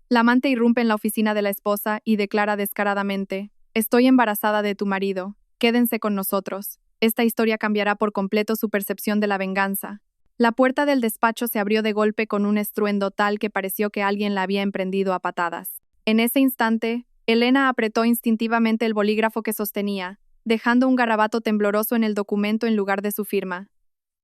La amante irrumpe en la oficina de la esposa y declara descaradamente: «Estoy embarazada de tu marido. Quédense con nosotros. Esta historia cambiará por completo su percepción de la venganza». La puerta del despacho se abrió de golpe con un estruendo tal que pareció que alguien la había emprendido a patadas. En ese instante, Elena apretó instintivamente el bolígrafo que sostenía, dejando un garabato tembloroso en el documento en lugar de su firma.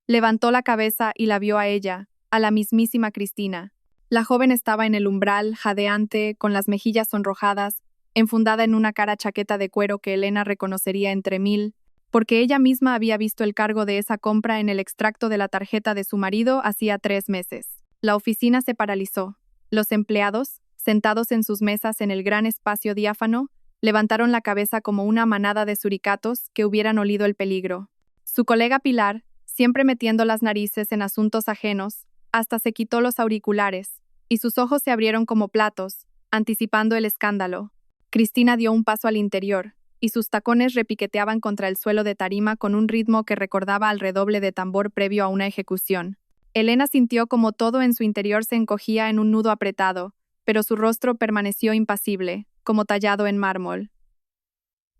Levantó la cabeza y la vio a ella, a la mismísima Cristina. La joven estaba en el umbral, jadeante, con las mejillas sonrojadas, enfundada en una cara chaqueta de cuero que Elena reconocería entre mil, porque ella misma había visto el cargo de esa compra en el extracto de la tarjeta de su marido hacía 3 meses. La oficina se paralizó. Los empleados, sentados en sus mesas en el gran espacio diáfano, levantaron la cabeza como una manada de suricatos que hubieran olido el peligro. Su colega Pilar, siempre metiendo las narices en asuntos ajenos, hasta se quitó los auriculares, y sus ojos se abrieron como platos, anticipando el escándalo. Cristina dio un paso al interior, y sus tacones repiqueteaban contra el suelo de tarima con un ritmo que recordaba al redoble de tambor previo a una ejecución. Elena sintió como todo en su interior se encogía en un nudo apretado, pero su rostro permaneció impasible, como tallado en mármol.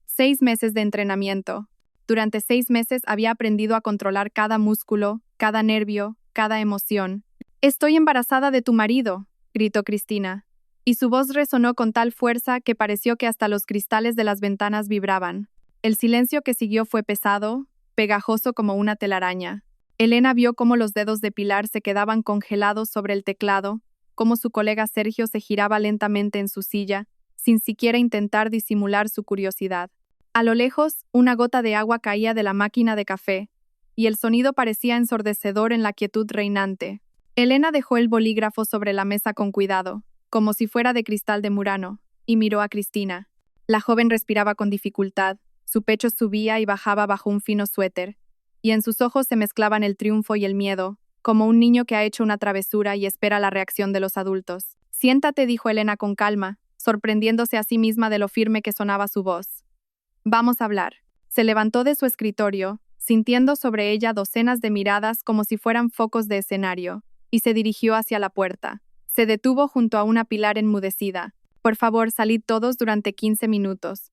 6 meses de entrenamiento. Durante 6 meses había aprendido a controlar cada músculo, cada nervio, cada emoción. «Estoy embarazada de tu marido», gritó Cristina, y su voz resonó con tal fuerza que pareció que hasta los cristales de las ventanas vibraban. El silencio que siguió fue pesado, pegajoso como una telaraña. Elena vio cómo los dedos de Pilar se quedaban congelados sobre el teclado, cómo su colega Sergio se giraba lentamente en su silla, sin siquiera intentar disimular su curiosidad. A lo lejos, una gota de agua caía de la máquina de café, y el sonido parecía ensordecedor en la quietud reinante. Elena dejó el bolígrafo sobre la mesa con cuidado, como si fuera de cristal de Murano, y miró a Cristina. La joven respiraba con dificultad, su pecho subía y bajaba bajo un fino suéter, y en sus ojos se mezclaban el triunfo y el miedo, como un niño que ha hecho una travesura y espera la reacción de los adultos. «Siéntate», dijo Elena con calma, sorprendiéndose a sí misma de lo firme que sonaba su voz. «Vamos a hablar». Se levantó de su escritorio, sintiendo sobre ella docenas de miradas como si fueran focos de escenario, y se dirigió hacia la puerta. Se detuvo junto a una Pilar enmudecida. «Por favor, salid todos durante 15 minutos.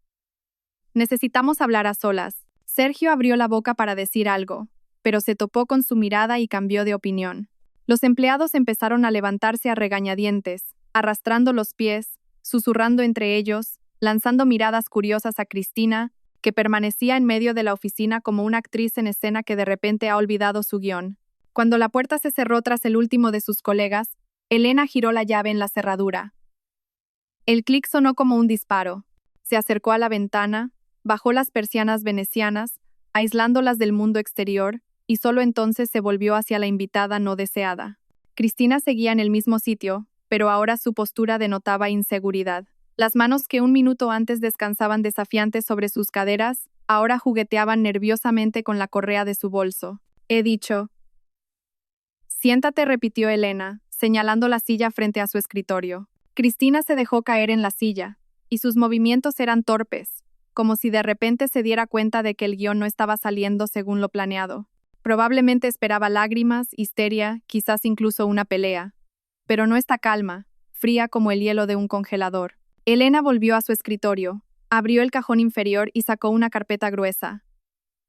Necesitamos hablar a solas». Sergio abrió la boca para decir algo, pero se topó con su mirada y cambió de opinión. Los empleados empezaron a levantarse a regañadientes, arrastrando los pies, susurrando entre ellos, lanzando miradas curiosas a Cristina, que permanecía en medio de la oficina como una actriz en escena que de repente ha olvidado su guión. Cuando la puerta se cerró tras el último de sus colegas, Elena giró la llave en la cerradura. El clic sonó como un disparo. Se acercó a la ventana, bajó las persianas venecianas, aislándolas del mundo exterior, y solo entonces se volvió hacia la invitada no deseada. Cristina seguía en el mismo sitio, pero ahora su postura denotaba inseguridad. Las manos que un minuto antes descansaban desafiantes sobre sus caderas, ahora jugueteaban nerviosamente con la correa de su bolso. «He dicho». «Siéntate», repitió Elena, señalando la silla frente a su escritorio. Cristina se dejó caer en la silla, y sus movimientos eran torpes, como si de repente se diera cuenta de que el guión no estaba saliendo según lo planeado. Probablemente esperaba lágrimas, histeria, quizás incluso una pelea. Pero no está calma, fría como el hielo de un congelador. Elena volvió a su escritorio, abrió el cajón inferior y sacó una carpeta gruesa.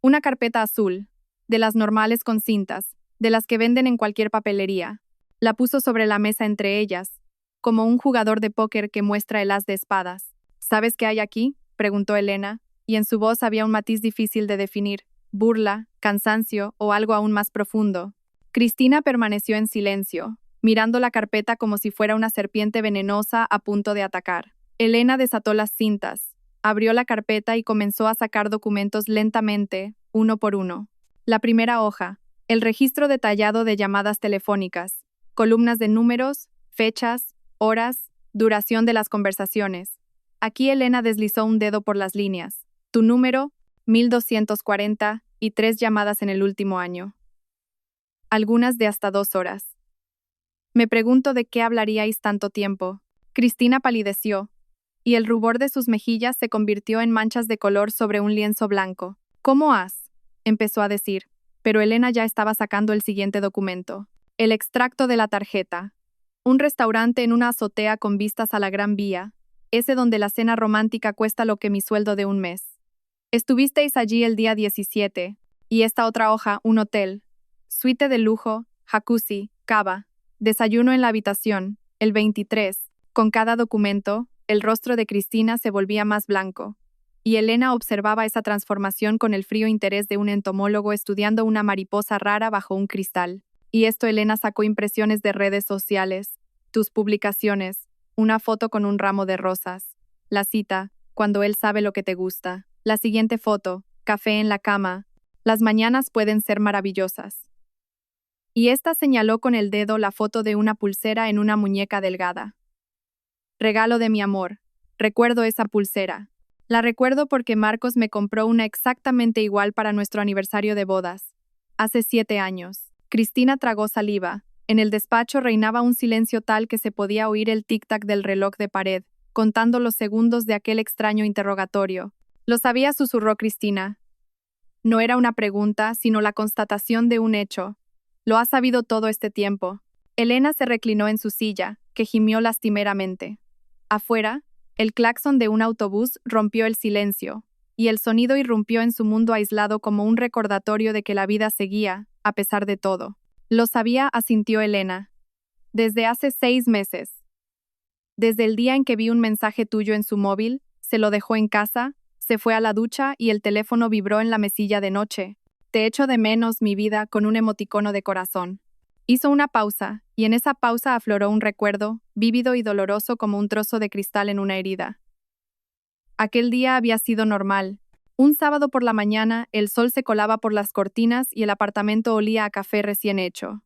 Una carpeta azul, de las normales con cintas, de las que venden en cualquier papelería. La puso sobre la mesa entre ellas, como un jugador de póker que muestra el as de espadas. «¿Sabes qué hay aquí?», preguntó Elena, y en su voz había un matiz difícil de definir, burla, cansancio o algo aún más profundo. Cristina permaneció en silencio, mirando la carpeta como si fuera una serpiente venenosa a punto de atacar. Elena desató las cintas, abrió la carpeta y comenzó a sacar documentos lentamente, uno por uno. La primera hoja, el registro detallado de llamadas telefónicas, columnas de números, fechas, horas, duración de las conversaciones. Aquí Elena deslizó un dedo por las líneas. Tu número, 1240, y 3 llamadas en el último año. Algunas de hasta 2 horas. Me pregunto de qué hablaríais tanto tiempo. Cristina palideció, y el rubor de sus mejillas se convirtió en manchas de color sobre un lienzo blanco. «¿Cómo has?», empezó a decir, pero Elena ya estaba sacando el siguiente documento. El extracto de la tarjeta. Un restaurante en una azotea con vistas a la Gran Vía, ese donde la cena romántica cuesta lo que mi sueldo de un mes. Estuvisteis allí el día 17, y esta otra hoja, un hotel. Suite de lujo, jacuzzi, cava, desayuno en la habitación, el 23. Con cada documento, el rostro de Cristina se volvía más blanco, y Elena observaba esa transformación con el frío interés de un entomólogo estudiando una mariposa rara bajo un cristal. Y esto Elena sacó impresiones de redes sociales, tus publicaciones, una foto con un ramo de rosas, la cita, cuando él sabe lo que te gusta, la siguiente foto, café en la cama, las mañanas pueden ser maravillosas. Y esta señaló con el dedo la foto de una pulsera en una muñeca delgada. Regalo de mi amor. Recuerdo esa pulsera. La recuerdo porque Marcos me compró una exactamente igual para nuestro aniversario de bodas. Hace 7 años. Cristina tragó saliva. En el despacho reinaba un silencio tal que se podía oír el tic-tac del reloj de pared, contando los segundos de aquel extraño interrogatorio. Lo sabía, susurró Cristina. No era una pregunta, sino la constatación de un hecho. Lo has sabido todo este tiempo. Elena se reclinó en su silla, que gimió lastimeramente. Afuera, el claxon de un autobús rompió el silencio, y el sonido irrumpió en su mundo aislado como un recordatorio de que la vida seguía, a pesar de todo. Lo sabía, asintió Elena. Desde hace 6 meses. Desde el día en que vi un mensaje tuyo en su móvil, se lo dejó en casa, se fue a la ducha y el teléfono vibró en la mesilla de noche. Te echo de menos, mi vida, con un emoticono de corazón. Hizo una pausa, y en esa pausa afloró un recuerdo, vívido y doloroso como un trozo de cristal en una herida. Aquel día había sido normal. Un sábado por la mañana, el sol se colaba por las cortinas y el apartamento olía a café recién hecho.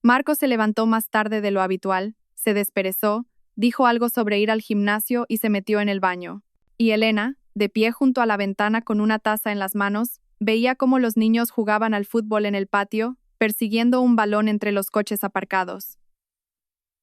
Marco se levantó más tarde de lo habitual, se desperezó, dijo algo sobre ir al gimnasio y se metió en el baño. Y Elena, de pie junto a la ventana con una taza en las manos, veía cómo los niños jugaban al fútbol en el patio, persiguiendo un balón entre los coches aparcados.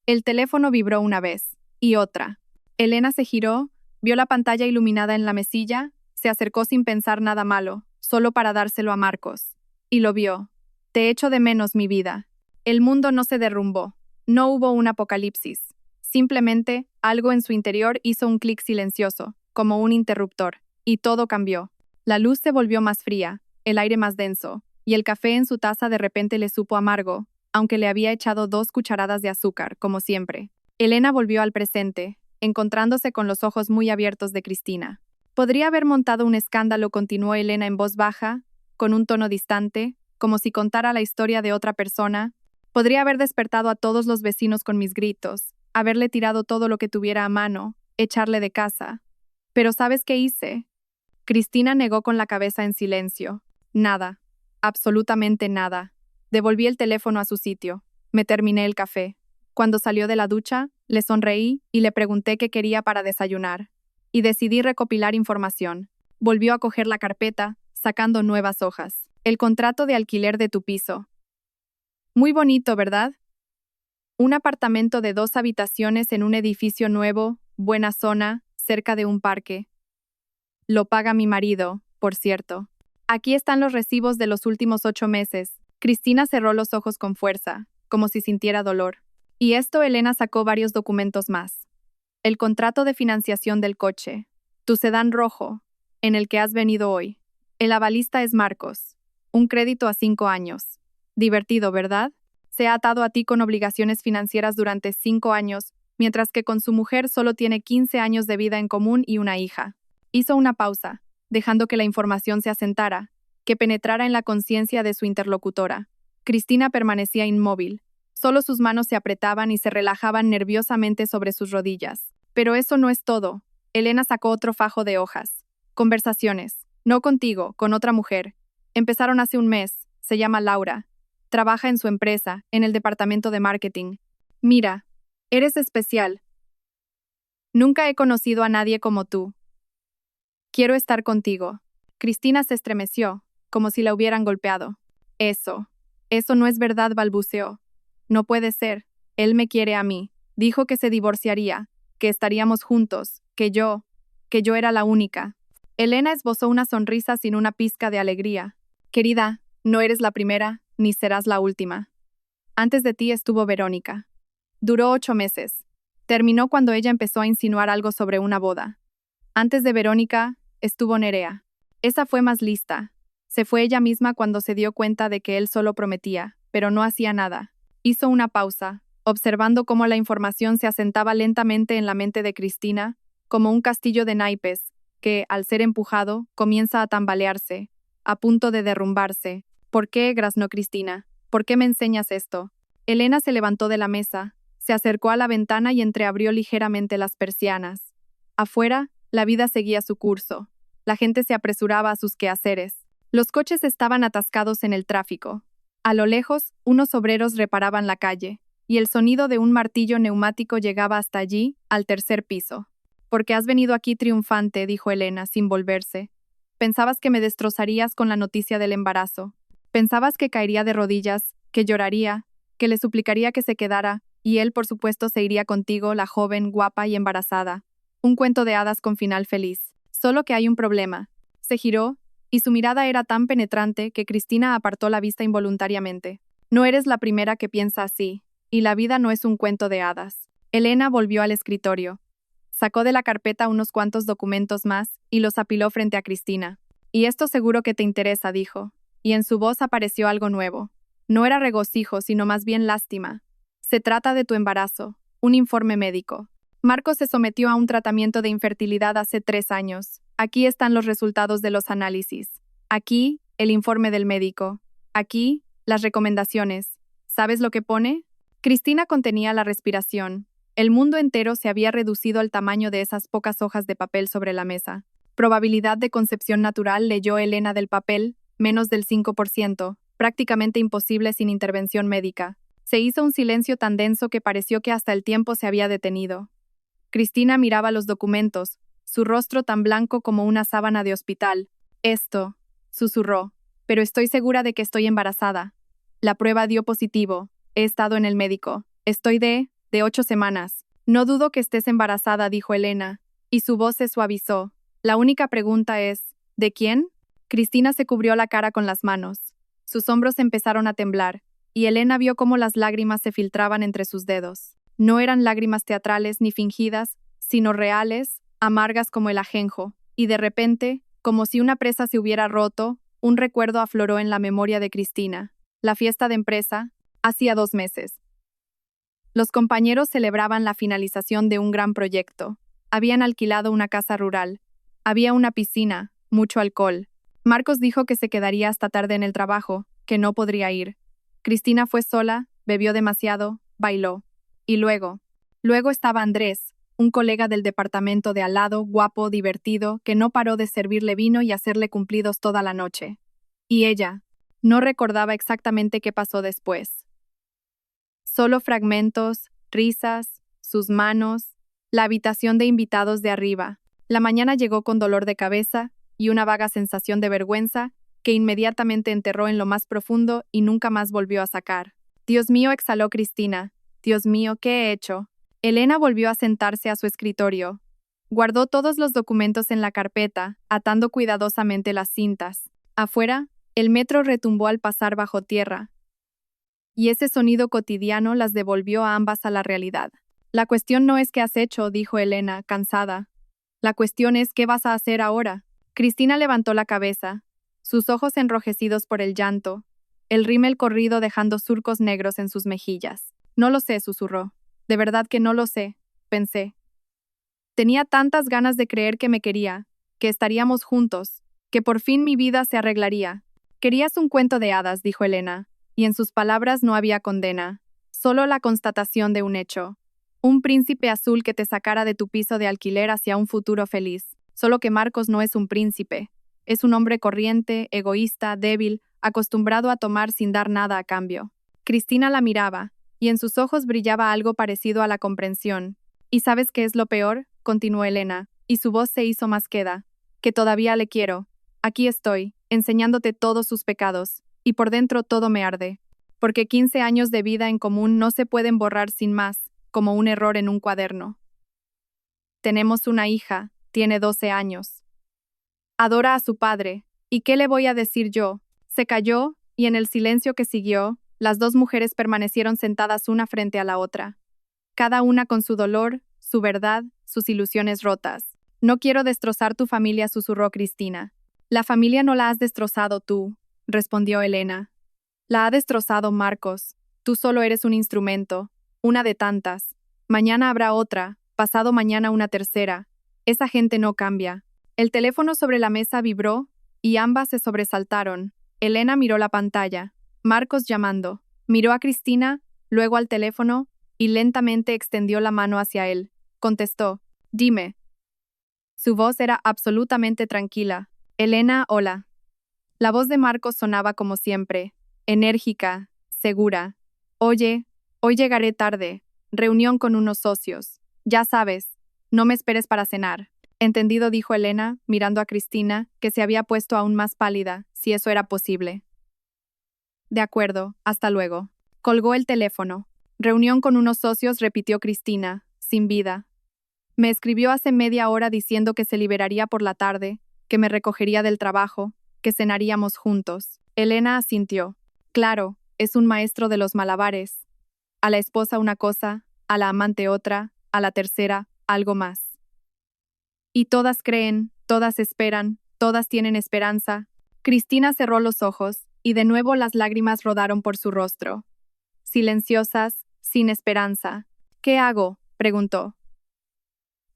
El teléfono vibró una vez, y otra. Elena se giró, vio la pantalla iluminada en la mesilla, se acercó sin pensar nada malo, solo para dárselo a Marcos. Y lo vio. Te echo de menos, mi vida. El mundo no se derrumbó. No hubo un apocalipsis. Simplemente, algo en su interior hizo un clic silencioso, como un interruptor, y todo cambió. La luz se volvió más fría, el aire más denso, y el café en su taza de repente le supo amargo, aunque le había echado 2 cucharadas de azúcar, como siempre. Elena volvió al presente, encontrándose con los ojos muy abiertos de Cristina. Podría haber montado un escándalo, continuó Elena en voz baja, con un tono distante, como si contara la historia de otra persona. Podría haber despertado a todos los vecinos con mis gritos, haberle tirado todo lo que tuviera a mano, echarle de casa. Pero ¿sabes qué hice? Cristina negó con la cabeza en silencio. Nada. Absolutamente nada. Devolví el teléfono a su sitio. Me terminé el café. Cuando salió de la ducha, le sonreí y le pregunté qué quería para desayunar. Y decidí recopilar información. Volvió a coger la carpeta, sacando nuevas hojas. El contrato de alquiler de tu piso. Muy bonito, ¿verdad? Un apartamento de 2 habitaciones en un edificio nuevo, buena zona, cerca de un parque. Lo paga mi marido, por cierto. Aquí están los recibos de los últimos 8 meses. Cristina cerró los ojos con fuerza, como si sintiera dolor. Y esto Elena sacó varios documentos más. El contrato de financiación del coche. Tu sedán rojo, en el que has venido hoy. El avalista es Marcos. Un crédito a 5 años. Divertido, ¿verdad? Se ha atado a ti con obligaciones financieras durante 5 años, mientras que con su mujer solo tiene 15 años de vida en común y una hija. Hizo una pausa, dejando que la información se asentara, que penetrara en la conciencia de su interlocutora. Cristina permanecía inmóvil. Solo sus manos se apretaban y se relajaban nerviosamente sobre sus rodillas. Pero eso no es todo. Elena sacó otro fajo de hojas. Conversaciones. No contigo, con otra mujer. Empezaron hace un mes. Se llama Laura. Trabaja en su empresa, en el departamento de marketing. Mira, eres especial. Nunca he conocido a nadie como tú. Quiero estar contigo. Cristina se estremeció, como si la hubieran golpeado. Eso no es verdad, balbuceó. No puede ser. Él me quiere a mí. Dijo que se divorciaría, que estaríamos juntos, que yo era la única. Elena esbozó una sonrisa sin una pizca de alegría. Querida, no eres la primera, ni serás la última. Antes de ti estuvo Verónica. Duró 8 meses. Terminó cuando ella empezó a insinuar algo sobre una boda. Antes de Verónica, estuvo Nerea. Esa fue más lista. Se fue ella misma cuando se dio cuenta de que él solo prometía, pero no hacía nada. Hizo una pausa, observando cómo la información se asentaba lentamente en la mente de Cristina, como un castillo de naipes, que, al ser empujado, comienza a tambalearse, a punto de derrumbarse. ¿Por qué? Graznó Cristina. ¿Por qué me enseñas esto? Elena se levantó de la mesa, se acercó a la ventana y entreabrió ligeramente las persianas. Afuera, la vida seguía su curso. La gente se apresuraba a sus quehaceres. Los coches estaban atascados en el tráfico. A lo lejos, unos obreros reparaban la calle, y el sonido de un martillo neumático llegaba hasta allí, al tercer piso. «Porque has venido aquí triunfante», dijo Elena, sin volverse. «Pensabas que me destrozarías con la noticia del embarazo. Pensabas que caería de rodillas, que lloraría, que le suplicaría que se quedara, y él, por supuesto, se iría contigo, la joven, guapa y embarazada. Un cuento de hadas con final feliz. Solo que hay un problema». Se giró, y su mirada era tan penetrante que Cristina apartó la vista involuntariamente. «No eres la primera que piensa así, y la vida no es un cuento de hadas». Elena volvió al escritorio. Sacó de la carpeta unos cuantos documentos más y los apiló frente a Cristina. «Y esto seguro que te interesa», dijo, y en su voz apareció algo nuevo. No era regocijo, sino más bien lástima. «Se trata de tu embarazo, un informe médico. Marcos se sometió a un tratamiento de infertilidad hace 3 años. Aquí están los resultados de los análisis. Aquí, el informe del médico. Aquí, las recomendaciones. ¿Sabes lo que pone?» Cristina contenía la respiración. El mundo entero se había reducido al tamaño de esas pocas hojas de papel sobre la mesa. «Probabilidad de concepción natural», leyó Elena del papel, menos del 5%, prácticamente imposible sin intervención médica. Se hizo un silencio tan denso que pareció que hasta el tiempo se había detenido. Cristina miraba los documentos, su rostro tan blanco como una sábana de hospital. «Esto», susurró, «pero estoy segura de que estoy embarazada. La prueba dio positivo. He estado en el médico. Estoy de 8 semanas. No dudo que estés embarazada», dijo Elena, y su voz se suavizó. «La única pregunta es, ¿de quién?» Cristina se cubrió la cara con las manos. Sus hombros empezaron a temblar, y Elena vio cómo las lágrimas se filtraban entre sus dedos. No eran lágrimas teatrales ni fingidas, sino reales, amargas como el ajenjo, y de repente, como si una presa se hubiera roto, un recuerdo afloró en la memoria de Cristina. La fiesta de empresa, hacía 2 meses. Los compañeros celebraban la finalización de un gran proyecto. Habían alquilado una casa rural. Había una piscina, mucho alcohol. Marcos dijo que se quedaría hasta tarde en el trabajo, que no podría ir. Cristina fue sola, bebió demasiado, bailó. Y luego estaba Andrés, un colega del departamento de al lado, guapo, divertido, que no paró de servirle vino y hacerle cumplidos toda la noche. Y ella no recordaba exactamente qué pasó después. Solo fragmentos, risas, sus manos, la habitación de invitados de arriba. La mañana llegó con dolor de cabeza y una vaga sensación de vergüenza que inmediatamente enterró en lo más profundo y nunca más volvió a sacar. «Dios mío», exhaló Cristina. «Dios mío, ¿qué he hecho?» Elena volvió a sentarse a su escritorio. Guardó todos los documentos en la carpeta, atando cuidadosamente las cintas. Afuera, el metro retumbó al pasar bajo tierra, y ese sonido cotidiano las devolvió a ambas a la realidad. «La cuestión no es qué has hecho», dijo Elena, cansada. «La cuestión es qué vas a hacer ahora». Cristina levantó la cabeza, sus ojos enrojecidos por el llanto, el rímel corrido dejando surcos negros en sus mejillas. «No lo sé», susurró. «De verdad que no lo sé», pensé. Tenía tantas ganas de creer que me quería, que estaríamos juntos, que por fin mi vida se arreglaría. «Querías un cuento de hadas», dijo Elena, y en sus palabras no había condena, solo la constatación de un hecho. Un príncipe azul que te sacara de tu piso de alquiler hacia un futuro feliz. Solo que Marcos no es un príncipe. Es un hombre corriente, egoísta, débil, acostumbrado a tomar sin dar nada a cambio. Cristina la miraba, y en sus ojos brillaba algo parecido a la comprensión. «¿Y sabes qué es lo peor?», continuó Elena, y su voz se hizo más queda. «Que todavía le quiero. Aquí estoy, enseñándote todos sus pecados, y por dentro todo me arde. Porque 15 años de vida en común no se pueden borrar sin más, como un error en un cuaderno. Tenemos una hija, tiene 12 años. Adora a su padre, ¿y qué le voy a decir yo?». Se calló, y en el silencio que siguió, las dos mujeres permanecieron sentadas una frente a la otra. cada una con su dolor, su verdad, sus ilusiones rotas. No quiero destrozar tu familia, susurró Cristina. La familia no la has destrozado tú, respondió Elena. La ha destrozado Marcos. Tú solo eres un instrumento, una de tantas. Mañana habrá otra, pasado mañana una tercera. Esa gente no cambia. El teléfono sobre la mesa vibró, y ambas se sobresaltaron. Elena miró la pantalla. Marcos llamando. Miró a Cristina, luego al teléfono, y lentamente extendió la mano hacia él. Contestó. Dime. Su voz era absolutamente tranquila. Elena, hola. La voz de Marcos sonaba como siempre, enérgica, segura. Oye, hoy llegaré tarde. Reunión con unos socios. Ya sabes, no me esperes para cenar. Entendido, dijo Elena, mirando a Cristina, que se había puesto aún más pálida, si eso era posible. De acuerdo, hasta luego. Colgó el teléfono. Reunión con unos socios, repitió Cristina, sin vida. Me escribió hace media hora diciendo que se liberaría por la tarde, que me recogería del trabajo, que cenaríamos juntos. Elena asintió. Claro, es un maestro de los malabares. A la esposa una cosa, a la amante otra, a la tercera algo más. Y todas creen, todas esperan, todas tienen esperanza. Cristina cerró los ojos, y de nuevo las lágrimas rodaron por su rostro. Silenciosas, sin esperanza. ¿Qué hago?, preguntó.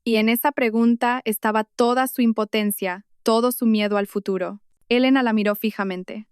Y en esa pregunta estaba toda su impotencia, todo su miedo al futuro. Elena la miró fijamente.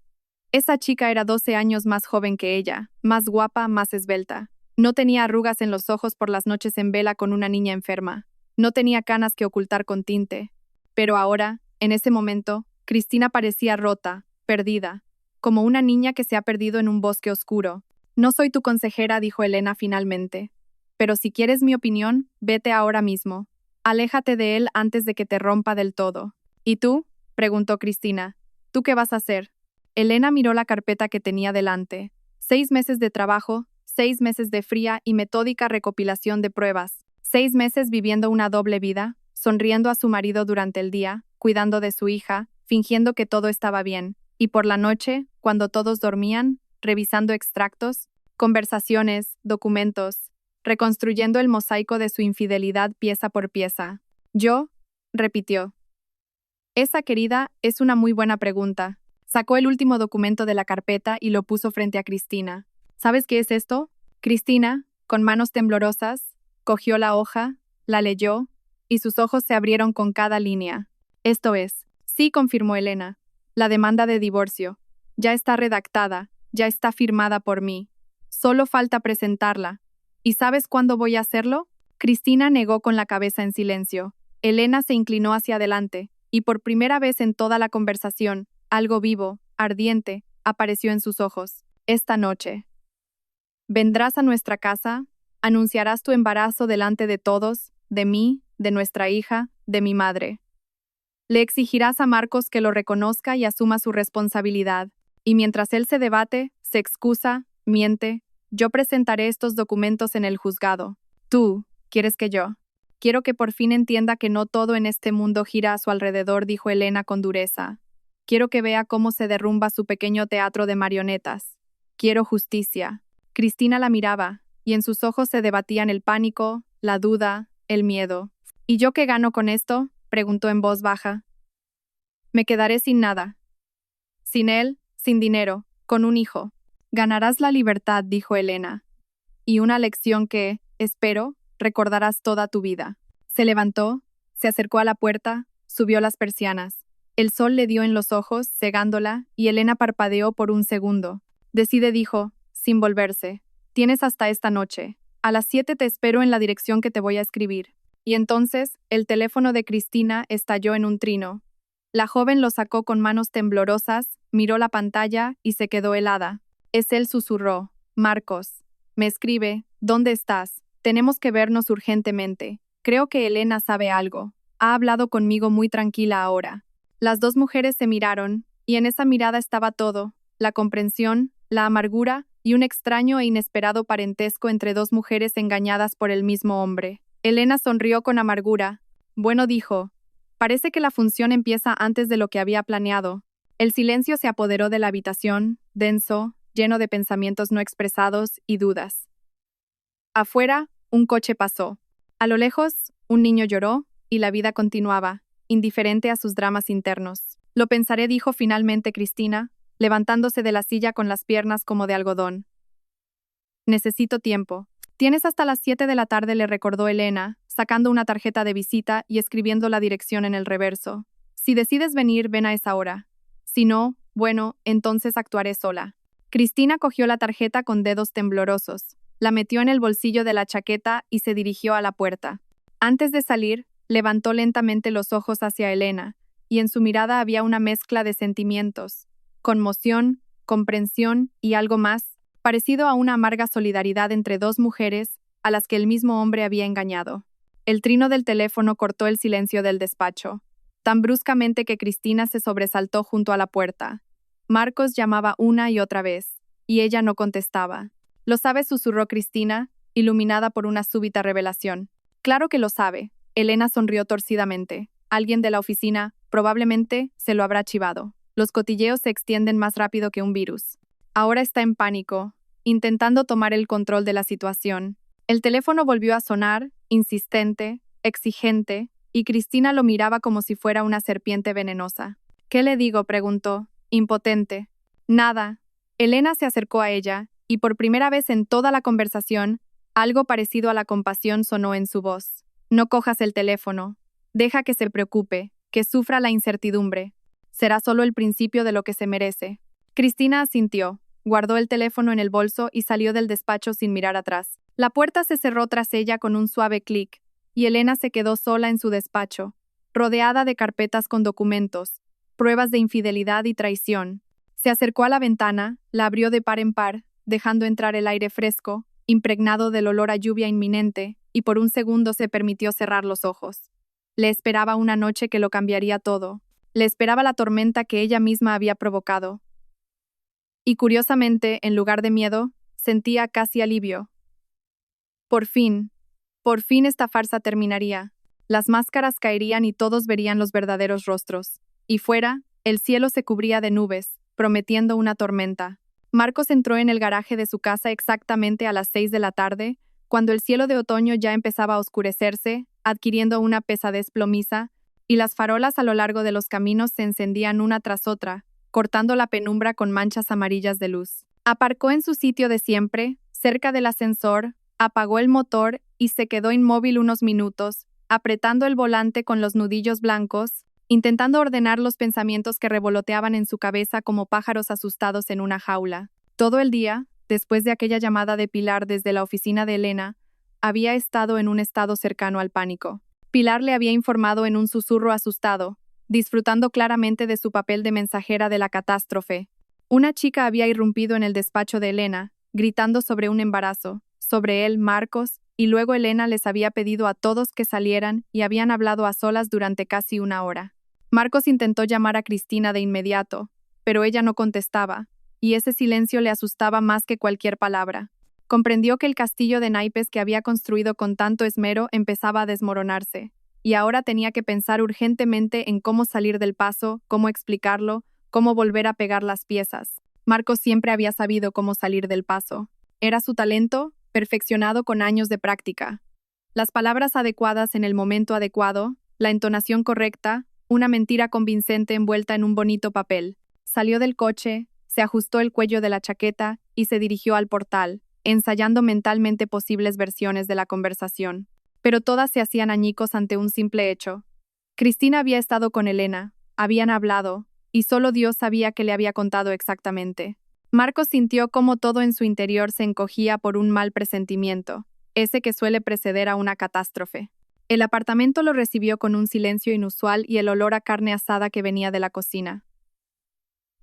Esa chica era 12 años más joven que ella, más guapa, más esbelta. No tenía arrugas en los ojos por las noches en vela con una niña enferma. No tenía canas que ocultar con tinte. Pero ahora, en ese momento, Cristina parecía rota, perdida, como una niña que se ha perdido en un bosque oscuro. No soy tu consejera, dijo Elena finalmente. Pero si quieres mi opinión, vete ahora mismo. Aléjate de él antes de que te rompa del todo. ¿Y tú?, preguntó Cristina. ¿Tú qué vas a hacer? Elena miró la carpeta que tenía delante. 6 meses de trabajo, 6 meses de fría y metódica recopilación de pruebas. 6 meses viviendo una doble vida, sonriendo a su marido durante el día, cuidando de su hija, fingiendo que todo estaba bien. Y por la noche, cuando todos dormían, revisando extractos, conversaciones, documentos, reconstruyendo el mosaico de su infidelidad pieza por pieza. Yo, repitió. Esa, querida, es una muy buena pregunta. Sacó el último documento de la carpeta y lo puso frente a Cristina. ¿Sabes qué es esto? Cristina, con manos temblorosas, cogió la hoja, la leyó, y sus ojos se abrieron con cada línea. Esto es. Sí, confirmó Elena. La demanda de divorcio. Ya está redactada, ya está firmada por mí. Solo falta presentarla. ¿Y sabes cuándo voy a hacerlo? Cristina negó con la cabeza en silencio. Elena se inclinó hacia adelante, y por primera vez en toda la conversación, algo vivo, ardiente, apareció en sus ojos. Esta noche. Vendrás a nuestra casa, anunciarás tu embarazo delante de todos, de mí, de nuestra hija, de mi madre. Le exigirás a Marcos que lo reconozca y asuma su responsabilidad, y mientras él se debate, se excusa, miente, yo presentaré estos documentos en el juzgado. Tú, ¿quieres que yo? Quiero que por fin entienda que no todo en este mundo gira a su alrededor, dijo Elena con dureza. Quiero que vea cómo se derrumba su pequeño teatro de marionetas. Quiero justicia. Cristina la miraba, y en sus ojos se debatían el pánico, la duda, el miedo. ¿Y yo qué gano con esto?, preguntó en voz baja. Me quedaré sin nada. Sin él, sin dinero, con un hijo. Ganarás la libertad, dijo Elena. Y una lección que, espero, recordarás toda tu vida. Se levantó, se acercó a la puerta, subió las persianas. El sol le dio en los ojos, cegándola, y Elena parpadeó por un segundo. Decide, dijo, sin volverse. Tienes hasta esta noche. A las 7 te espero en la dirección que te voy a escribir. Y entonces, el teléfono de Cristina estalló en un trino. La joven lo sacó con manos temblorosas, miró la pantalla y se quedó helada. Es él, susurró. Marcos. Me escribe, ¿dónde estás? Tenemos que vernos urgentemente. Creo que Elena sabe algo. Ha hablado conmigo muy tranquila ahora. Las dos mujeres se miraron, y en esa mirada estaba todo, la comprensión, la amargura y un extraño e inesperado parentesco entre dos mujeres engañadas por el mismo hombre. Elena sonrió con amargura. Bueno, dijo. Parece que la función empieza antes de lo que había planeado. El silencio se apoderó de la habitación, denso, lleno de pensamientos no expresados y dudas. Afuera, Un coche pasó. A lo lejos, un niño lloró, y la vida continuaba, indiferente a sus dramas internos. Lo pensaré, dijo finalmente Cristina, levantándose de la silla con las piernas como de algodón. Necesito tiempo. Tienes hasta las 7 de la tarde, le recordó Elena, sacando una tarjeta de visita y escribiendo la dirección en el reverso. Si decides venir, ven a esa hora. Si no, bueno, entonces actuaré sola. Cristina cogió la tarjeta con dedos temblorosos, la metió en el bolsillo de la chaqueta y se dirigió a la puerta. Antes de salir, levantó lentamente los ojos hacia Elena, y en su mirada había una mezcla de sentimientos, conmoción, comprensión y algo más, parecido a una amarga solidaridad entre dos mujeres a las que el mismo hombre había engañado. El trino del teléfono cortó el silencio del despacho, tan bruscamente que Cristina se sobresaltó junto a la puerta. Marcos llamaba una y otra vez, y ella no contestaba. «¿Lo sabe?», susurró Cristina, iluminada por una súbita revelación. «Claro que lo sabe». Elena sonrió torcidamente. Alguien de la oficina, probablemente, se lo habrá chivado. Los cotilleos se extienden más rápido que un virus. Ahora está en pánico, intentando tomar el control de la situación. El teléfono volvió a sonar, insistente, exigente, y Cristina lo miraba como si fuera una serpiente venenosa. «¿Qué le digo?», preguntó, impotente. «Nada». Elena se acercó a ella, y por primera vez en toda la conversación, algo parecido a la compasión sonó en su voz. «No cojas el teléfono. Deja que se preocupe, que sufra la incertidumbre. Será solo el principio de lo que se merece». Cristina asintió, guardó el teléfono en el bolso y salió del despacho sin mirar atrás. La puerta se cerró tras ella con un suave clic, y Elena se quedó sola en su despacho, rodeada de carpetas con documentos, pruebas de infidelidad y traición. Se acercó a la ventana, la abrió de par en par, dejando entrar el aire fresco, impregnado del olor a lluvia inminente, y por un segundo se permitió cerrar los ojos. Le esperaba una noche que lo cambiaría todo. Le esperaba la tormenta que ella misma había provocado. Y curiosamente, en lugar de miedo, sentía casi alivio. Por fin esta farsa terminaría. Las máscaras caerían y todos verían los verdaderos rostros. Y fuera, el cielo se cubría de nubes, prometiendo una tormenta. Marcos entró en el garaje de su casa exactamente a las 6 de la tarde, cuando el cielo de otoño ya empezaba a oscurecerse, adquiriendo una pesadez plomiza, y las farolas a lo largo de los caminos se encendían una tras otra, cortando la penumbra con manchas amarillas de luz. Aparcó en su sitio de siempre, cerca del ascensor, apagó el motor y se quedó inmóvil unos minutos, apretando el volante con los nudillos blancos, intentando ordenar los pensamientos que revoloteaban en su cabeza como pájaros asustados en una jaula. Todo el día, después de aquella llamada de Pilar desde la oficina de Elena, había estado en un estado cercano al pánico. Pilar le había informado en un susurro asustado, disfrutando claramente de su papel de mensajera de la catástrofe. Una chica había irrumpido en el despacho de Elena, gritando sobre un embarazo, sobre él, Marcos, y luego Elena les había pedido a todos que salieran y habían hablado a solas durante casi una hora. Marcos intentó llamar a Cristina de inmediato, pero ella no contestaba, y ese silencio le asustaba más que cualquier palabra. Comprendió que el castillo de naipes que había construido con tanto esmero empezaba a desmoronarse, y ahora tenía que pensar urgentemente en cómo salir del paso, cómo explicarlo, cómo volver a pegar las piezas. Marcos siempre había sabido cómo salir del paso. Era su talento, perfeccionado con años de práctica. Las palabras adecuadas en el momento adecuado, la entonación correcta, una mentira convincente envuelta en un bonito papel. Salió del coche, se ajustó el cuello de la chaqueta y se dirigió al portal, ensayando mentalmente posibles versiones de la conversación. Pero todas se hacían añicos ante un simple hecho. Cristina había estado con Elena, habían hablado, y solo Dios sabía qué le había contado exactamente. Marcos sintió cómo todo en su interior se encogía por un mal presentimiento, ese que suele preceder a una catástrofe. El apartamento lo recibió con un silencio inusual y el olor a carne asada que venía de la cocina.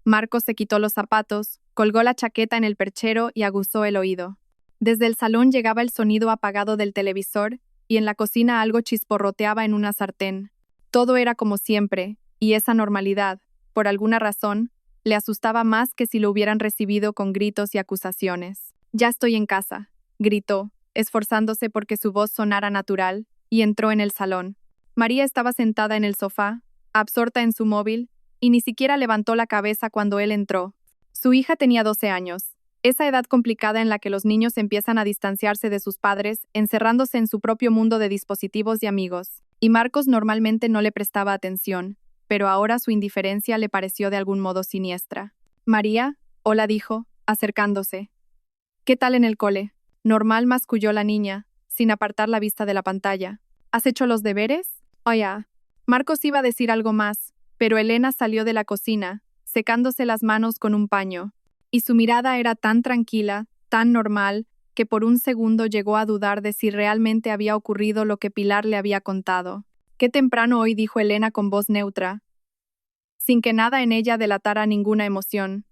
Marcos se quitó los zapatos, colgó la chaqueta en el perchero y aguzó el oído. Desde el salón llegaba el sonido apagado del televisor y en la cocina algo chisporroteaba en una sartén. Todo era como siempre, y esa normalidad, por alguna razón, le asustaba más que si lo hubieran recibido con gritos y acusaciones. «Ya estoy en casa», gritó, esforzándose porque su voz sonara natural, y entró en el salón. María estaba sentada en el sofá, absorta en su móvil, y ni siquiera levantó la cabeza cuando él entró. Su hija tenía 12 años. Esa edad complicada en la que los niños empiezan a distanciarse de sus padres, encerrándose en su propio mundo de dispositivos y amigos. Y Marcos normalmente no le prestaba atención, pero ahora su indiferencia le pareció de algún modo siniestra. María, hola, dijo, acercándose. ¿Qué tal en el cole? Normal, masculló la niña, sin apartar la vista de la pantalla. ¿Has hecho los deberes? Oh, ya. Marcos iba a decir algo más, pero Elena salió de la cocina, secándose las manos con un paño, y su mirada era tan tranquila, tan normal, que por un segundo llegó a dudar de si realmente había ocurrido lo que Pilar le había contado. Qué temprano hoy, dijo Elena con voz neutra, sin que nada en ella delatara ninguna emoción.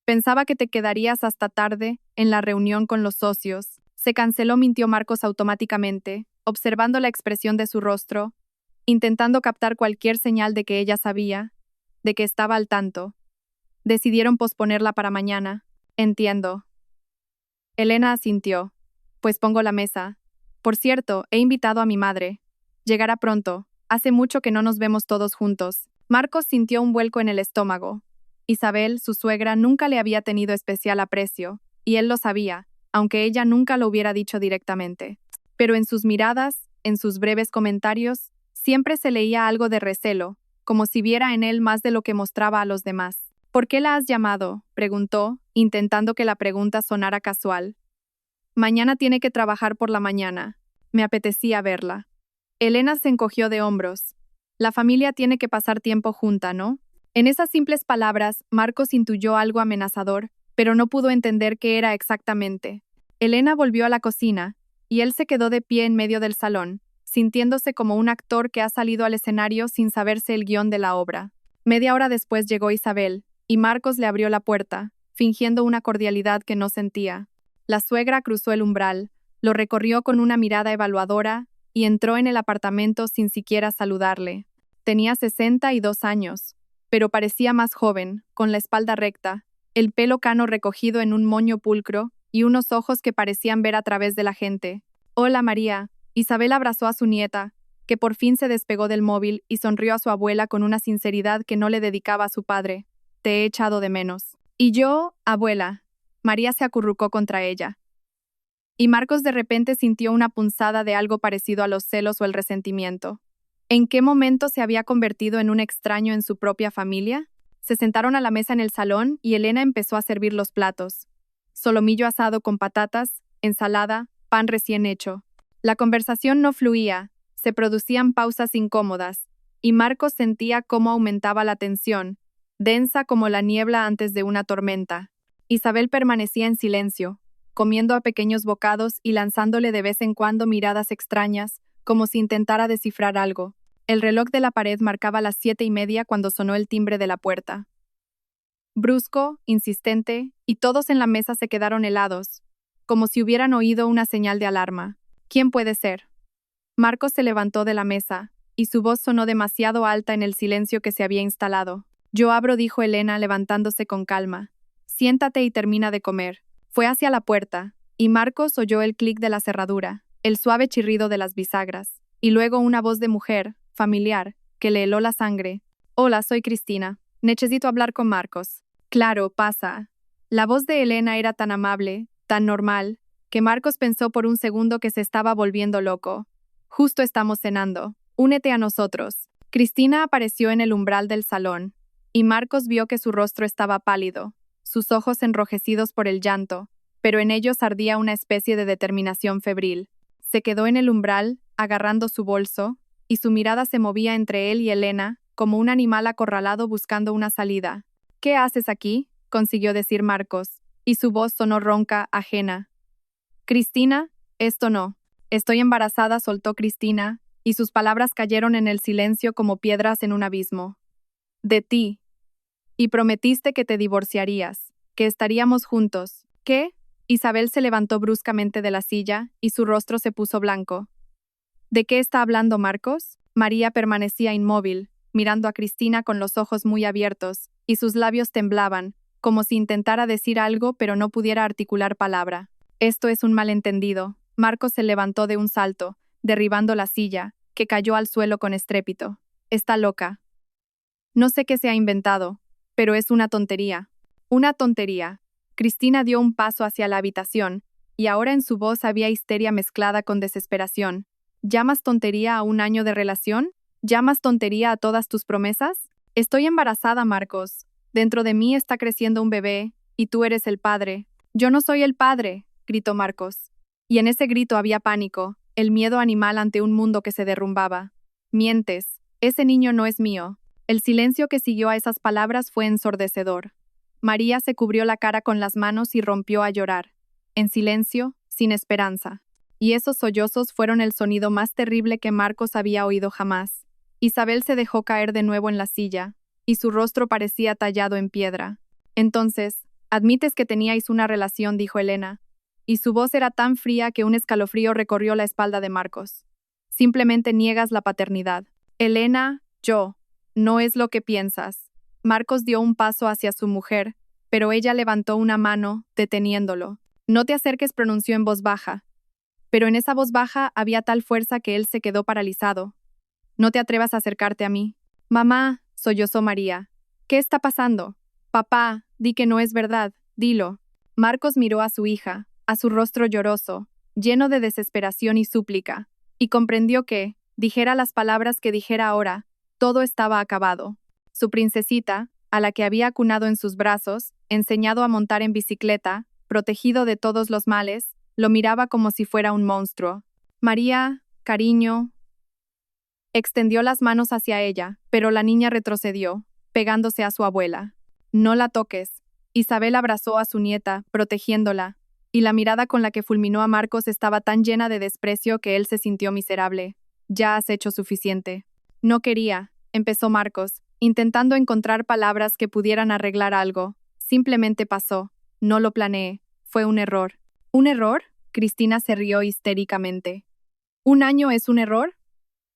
Pensaba que te quedarías hasta tarde, en la reunión con los socios. Se canceló, mintió Marcos automáticamente, observando la expresión de su rostro, intentando captar cualquier señal de que ella sabía, de que estaba al tanto. Decidieron posponerla para mañana. Entiendo. Elena asintió. Pues pongo la mesa. Por cierto, he invitado a mi madre. Llegará pronto. Hace mucho que no nos vemos todos juntos. Marcos sintió un vuelco en el estómago. Isabel, su suegra, nunca le había tenido especial aprecio, y él lo sabía, aunque ella nunca lo hubiera dicho directamente. Pero en sus miradas, en sus breves comentarios, siempre se leía algo de recelo, como si viera en él más de lo que mostraba a los demás. ¿Por qué la has llamado?, preguntó, intentando que la pregunta sonara casual. Mañana tiene que trabajar por la mañana. Me apetecía verla. Elena se encogió de hombros. La familia tiene que pasar tiempo junta, ¿no? En esas simples palabras, Marcos intuyó algo amenazador, pero no pudo entender qué era exactamente. Elena volvió a la cocina, y él se quedó de pie en medio del salón, sintiéndose como un actor que ha salido al escenario sin saberse el guión de la obra. Media hora después llegó Isabel, y Marcos le abrió la puerta, fingiendo una cordialidad que no sentía. La suegra cruzó el umbral, lo recorrió con una mirada evaluadora, y entró en el apartamento sin siquiera saludarle. Tenía 62 años, pero parecía más joven, con la espalda recta, el pelo cano recogido en un moño pulcro y unos ojos que parecían ver a través de la gente. Hola, María. Isabel abrazó a su nieta, que por fin se despegó del móvil y sonrió a su abuela con una sinceridad que no le dedicaba a su padre. Te he echado de menos. Y yo, abuela. María se acurrucó contra ella. Y Marcos de repente sintió una punzada de algo parecido a los celos o el resentimiento. ¿En qué momento se había convertido en un extraño en su propia familia? Se sentaron a la mesa en el salón y Elena empezó a servir los platos. Solomillo asado con patatas, ensalada, pan recién hecho. La conversación no fluía, se producían pausas incómodas, y Marcos sentía cómo aumentaba la tensión, densa como la niebla antes de una tormenta. Isabel permanecía en silencio, comiendo a pequeños bocados y lanzándole de vez en cuando miradas extrañas, como si intentara descifrar algo. El reloj de la pared marcaba las 7:30 cuando sonó el timbre de la puerta. Brusco, insistente, y todos en la mesa se quedaron helados, como si hubieran oído una señal de alarma. ¿Quién puede ser? Marcos se levantó de la mesa, y su voz sonó demasiado alta en el silencio que se había instalado. Yo abro, dijo Elena, levantándose con calma. Siéntate y termina de comer. Fue hacia la puerta, y Marcos oyó el clic de la cerradura, el suave chirrido de las bisagras, y luego una voz de mujer, familiar, que le heló la sangre. Hola, soy Cristina. Necesito hablar con Marcos. Claro, pasa. La voz de Elena era tan amable, tan normal, que Marcos pensó por un segundo que se estaba volviendo loco. Justo estamos cenando. Únete a nosotros. Cristina apareció en el umbral del salón, y Marcos vio que su rostro estaba pálido, sus ojos enrojecidos por el llanto, pero en ellos ardía una especie de determinación febril. Se quedó en el umbral, agarrando su bolso, y su mirada se movía entre él y Elena, como un animal acorralado buscando una salida. ¿Qué haces aquí?, consiguió decir Marcos, y su voz sonó ronca, ajena. Cristina, esto no. Estoy embarazada, soltó Cristina, y sus palabras cayeron en el silencio como piedras en un abismo. De ti. Y prometiste que te divorciarías, que estaríamos juntos. ¿Qué? Isabel se levantó bruscamente de la silla, y su rostro se puso blanco. ¿De qué está hablando Marcos? María permanecía inmóvil, mirando a Cristina con los ojos muy abiertos, y sus labios temblaban, como si intentara decir algo pero no pudiera articular palabra. Esto es un malentendido. Marcos se levantó de un salto, derribando la silla, que cayó al suelo con estrépito. Está loca. No sé qué se ha inventado, pero es una tontería. Una tontería. Cristina dio un paso hacia la habitación, y ahora en su voz había histeria mezclada con desesperación. ¿Llamas tontería a un año de relación? ¿Llamas tontería a todas tus promesas? Estoy embarazada, Marcos. Dentro de mí está creciendo un bebé, y tú eres el padre. Yo no soy el padre, gritó Marcos. Y en ese grito había pánico, el miedo animal ante un mundo que se derrumbaba. Mientes. Ese niño no es mío. El silencio que siguió a esas palabras fue ensordecedor. María se cubrió la cara con las manos y rompió a llorar. En silencio, sin esperanza. Y esos sollozos fueron el sonido más terrible que Marcos había oído jamás. Isabel se dejó caer de nuevo en la silla, y su rostro parecía tallado en piedra. Entonces, admites que teníais una relación, dijo Elena, y su voz era tan fría que un escalofrío recorrió la espalda de Marcos. Simplemente niegas la paternidad. Elena, no es lo que piensas. Marcos dio un paso hacia su mujer, pero ella levantó una mano, deteniéndolo. No te acerques, pronunció en voz baja. Pero en esa voz baja había tal fuerza que él se quedó paralizado. No te atrevas a acercarte a mí. Mamá, sollozó María. ¿Qué está pasando? Papá, di que no es verdad, dilo. Marcos miró a su hija, a su rostro lloroso, lleno de desesperación y súplica, y comprendió que, dijera las palabras que dijera ahora, todo estaba acabado. Su princesita, a la que había acunado en sus brazos, enseñado a montar en bicicleta, protegido de todos los males, lo miraba como si fuera un monstruo. María, cariño. Extendió las manos hacia ella, pero la niña retrocedió, pegándose a su abuela. No la toques. Isabel abrazó a su nieta, protegiéndola, y la mirada con la que fulminó a Marcos estaba tan llena de desprecio que él se sintió miserable. Ya has hecho suficiente. No quería, empezó Marcos, intentando encontrar palabras que pudieran arreglar algo. Simplemente pasó. No lo planeé. Fue un error. ¿Un error? Cristina se rió histéricamente. ¿Un año es un error?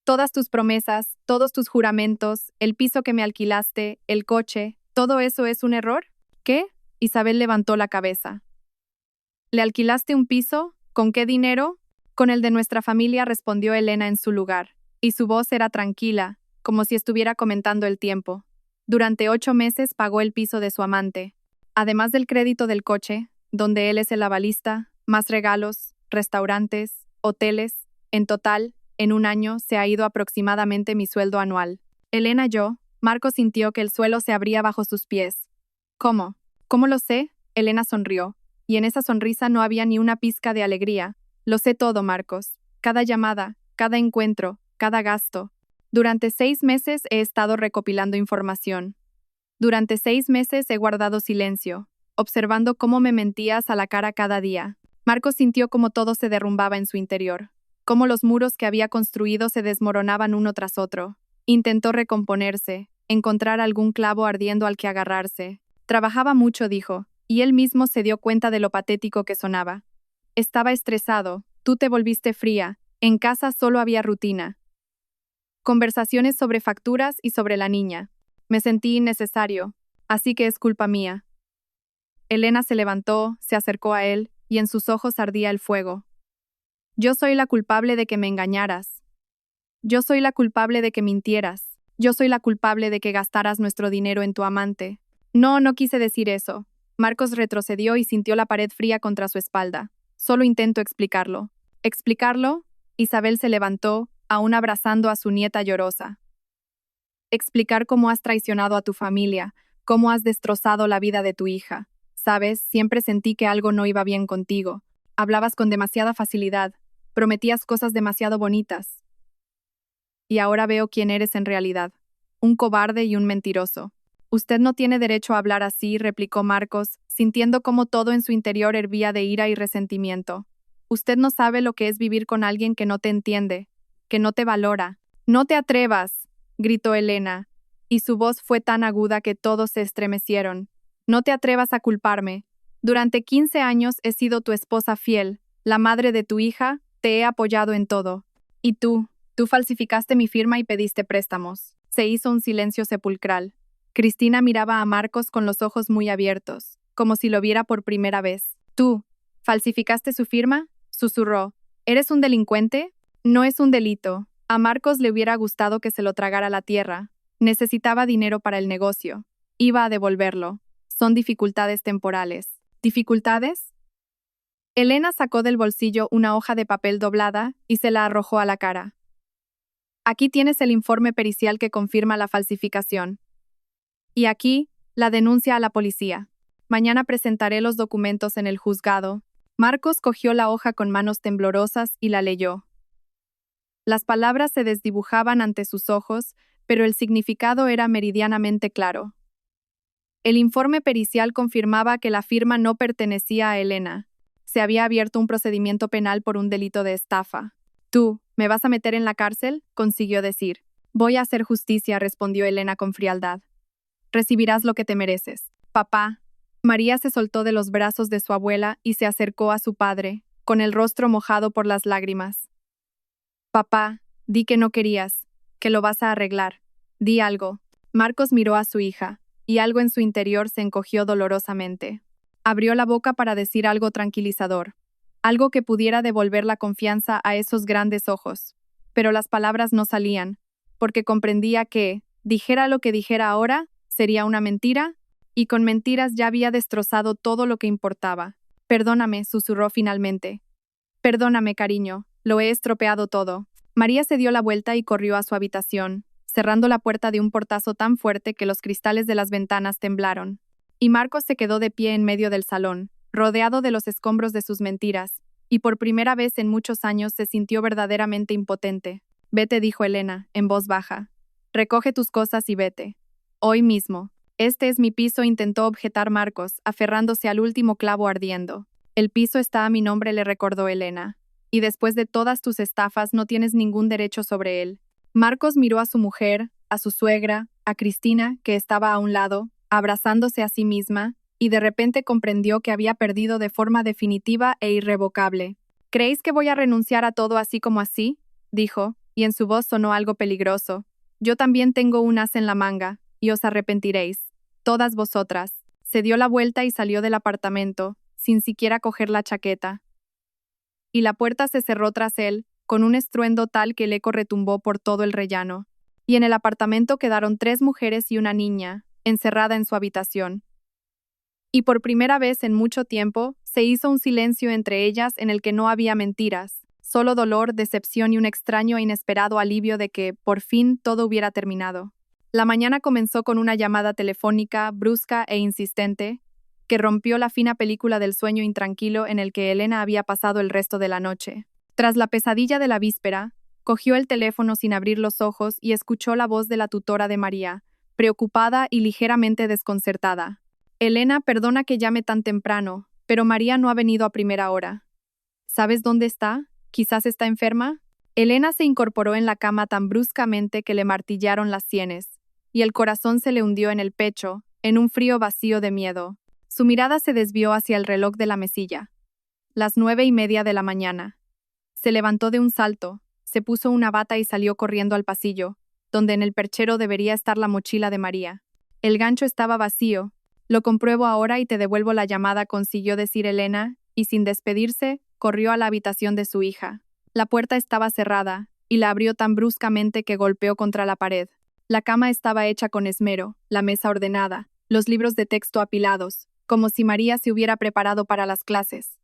Todas tus promesas, todos tus juramentos, el piso que me alquilaste, el coche, ¿todo eso es un error? ¿Qué? Isabel levantó la cabeza. ¿Le alquilaste un piso? ¿Con qué dinero? Con el de nuestra familia, respondió Elena en su lugar, y su voz era tranquila, como si estuviera comentando el tiempo. Durante 8 meses pagó el piso de su amante. Además del crédito del coche, donde él es el avalista, más regalos, restaurantes, hoteles, en total, en un año se ha ido aproximadamente mi sueldo anual. Elena Marcos sintió que el suelo se abría bajo sus pies. ¿Cómo? ¿Cómo lo sé? Elena sonrió, y en esa sonrisa no había ni una pizca de alegría. Lo sé todo, Marcos. Cada llamada, cada encuentro, cada gasto. Durante 6 meses he estado recopilando información. Durante 6 meses he guardado silencio, observando cómo me mentías a la cara cada día. Marcos sintió cómo todo se derrumbaba en su interior, cómo los muros que había construido se desmoronaban uno tras otro. Intentó recomponerse, encontrar algún clavo ardiendo al que agarrarse. Trabajaba mucho, dijo, y él mismo se dio cuenta de lo patético que sonaba. Estaba estresado, tú te volviste fría, en casa solo había rutina. Conversaciones sobre facturas y sobre la niña. Me sentí innecesario, así que es culpa mía. Elena se levantó, se acercó a él, y en sus ojos ardía el fuego. Yo soy la culpable de que me engañaras. Yo soy la culpable de que mintieras. Yo soy la culpable de que gastaras nuestro dinero en tu amante. No, no quise decir eso. Marcos retrocedió y sintió la pared fría contra su espalda. Solo intento explicarlo. ¿Explicarlo? Isabel se levantó, aún abrazando a su nieta llorosa. Explicar cómo has traicionado a tu familia, cómo has destrozado la vida de tu hija. Sabes, siempre sentí que algo no iba bien contigo. Hablabas con demasiada facilidad, prometías cosas demasiado bonitas. Y ahora veo quién eres en realidad. Un cobarde y un mentiroso. Usted no tiene derecho a hablar así, replicó Marcos, sintiendo cómo todo en su interior hervía de ira y resentimiento. Usted no sabe lo que es vivir con alguien que no te entiende, que no te valora. No te atrevas, gritó Elena, y su voz fue tan aguda que todos se estremecieron. No te atrevas a culparme. Durante 15 años he sido tu esposa fiel, la madre de tu hija, te he apoyado en todo. Y tú falsificaste mi firma y pediste préstamos. Se hizo un silencio sepulcral. Cristina miraba a Marcos con los ojos muy abiertos, como si lo viera por primera vez. ¿Tú falsificaste su firma? Susurró. ¿Eres un delincuente? No es un delito. A Marcos le hubiera gustado que se lo tragara la tierra. Necesitaba dinero para el negocio. Iba a devolverlo. Son dificultades temporales. ¿Dificultades? Elena sacó del bolsillo una hoja de papel doblada y se la arrojó a la cara. Aquí tienes el informe pericial que confirma la falsificación. Y aquí, la denuncia a la policía. Mañana presentaré los documentos en el juzgado. Marcos cogió la hoja con manos temblorosas y la leyó. Las palabras se desdibujaban ante sus ojos, pero el significado era meridianamente claro. El informe pericial confirmaba que la firma no pertenecía a Elena. Se había abierto un procedimiento penal por un delito de estafa. «Tú, ¿me vas a meter en la cárcel?», consiguió decir. «Voy a hacer justicia», respondió Elena con frialdad. «Recibirás lo que te mereces». «Papá». María se soltó de los brazos de su abuela y se acercó a su padre, con el rostro mojado por las lágrimas. «Papá, di que no querías, que lo vas a arreglar. Di algo». Marcos miró a su hija, y algo en su interior se encogió dolorosamente. Abrió la boca para decir algo tranquilizador, algo que pudiera devolver la confianza a esos grandes ojos. Pero las palabras no salían, porque comprendía que, dijera lo que dijera ahora, sería una mentira, y con mentiras ya había destrozado todo lo que importaba. «Perdóname», susurró finalmente. «Perdóname, cariño, lo he estropeado todo». María se dio la vuelta y corrió a su habitación, cerrando la puerta de un portazo tan fuerte que los cristales de las ventanas temblaron. Y Marcos se quedó de pie en medio del salón, rodeado de los escombros de sus mentiras, y por primera vez en muchos años se sintió verdaderamente impotente. «Vete», dijo Elena, en voz baja. «Recoge tus cosas y vete. Hoy mismo». «Este es mi piso», intentó objetar Marcos, aferrándose al último clavo ardiendo. «El piso está a mi nombre», le recordó Elena. «Y después de todas tus estafas no tienes ningún derecho sobre él». Marcos miró a su mujer, a su suegra, a Cristina, que estaba a un lado, abrazándose a sí misma, y de repente comprendió que había perdido de forma definitiva e irrevocable. «¿Creéis que voy a renunciar a todo así como así?», dijo, y en su voz sonó algo peligroso. «Yo también tengo un as en la manga, y os arrepentiréis. Todas vosotras». Se dio la vuelta y salió del apartamento, sin siquiera coger la chaqueta. Y la puerta se cerró tras él, con un estruendo tal que el eco retumbó por todo el rellano. Y en el apartamento quedaron 3 mujeres y una niña, encerrada en su habitación. Y por primera vez en mucho tiempo, se hizo un silencio entre ellas en el que no había mentiras, solo dolor, decepción y un extraño e inesperado alivio de que, por fin, todo hubiera terminado. La mañana comenzó con una llamada telefónica, brusca e insistente, que rompió la fina película del sueño intranquilo en el que Elena había pasado el resto de la noche. Tras la pesadilla de la víspera, cogió el teléfono sin abrir los ojos y escuchó la voz de la tutora de María, preocupada y ligeramente desconcertada. «Elena, perdona que llame tan temprano, pero María no ha venido a primera hora. ¿Sabes dónde está? ¿Quizás está enferma?» Elena se incorporó en la cama tan bruscamente que le martillaron las sienes, y el corazón se le hundió en el pecho, en un frío vacío de miedo. Su mirada se desvió hacia el reloj de la mesilla. Las 9:30 de la mañana. Se levantó de un salto, se puso una bata y salió corriendo al pasillo, donde en el perchero debería estar la mochila de María. El gancho estaba vacío. «Lo compruebo ahora y te devuelvo la llamada», consiguió decir Elena, y sin despedirse, corrió a la habitación de su hija. La puerta estaba cerrada, y la abrió tan bruscamente que golpeó contra la pared. La cama estaba hecha con esmero, la mesa ordenada, los libros de texto apilados, como si María se hubiera preparado para las clases.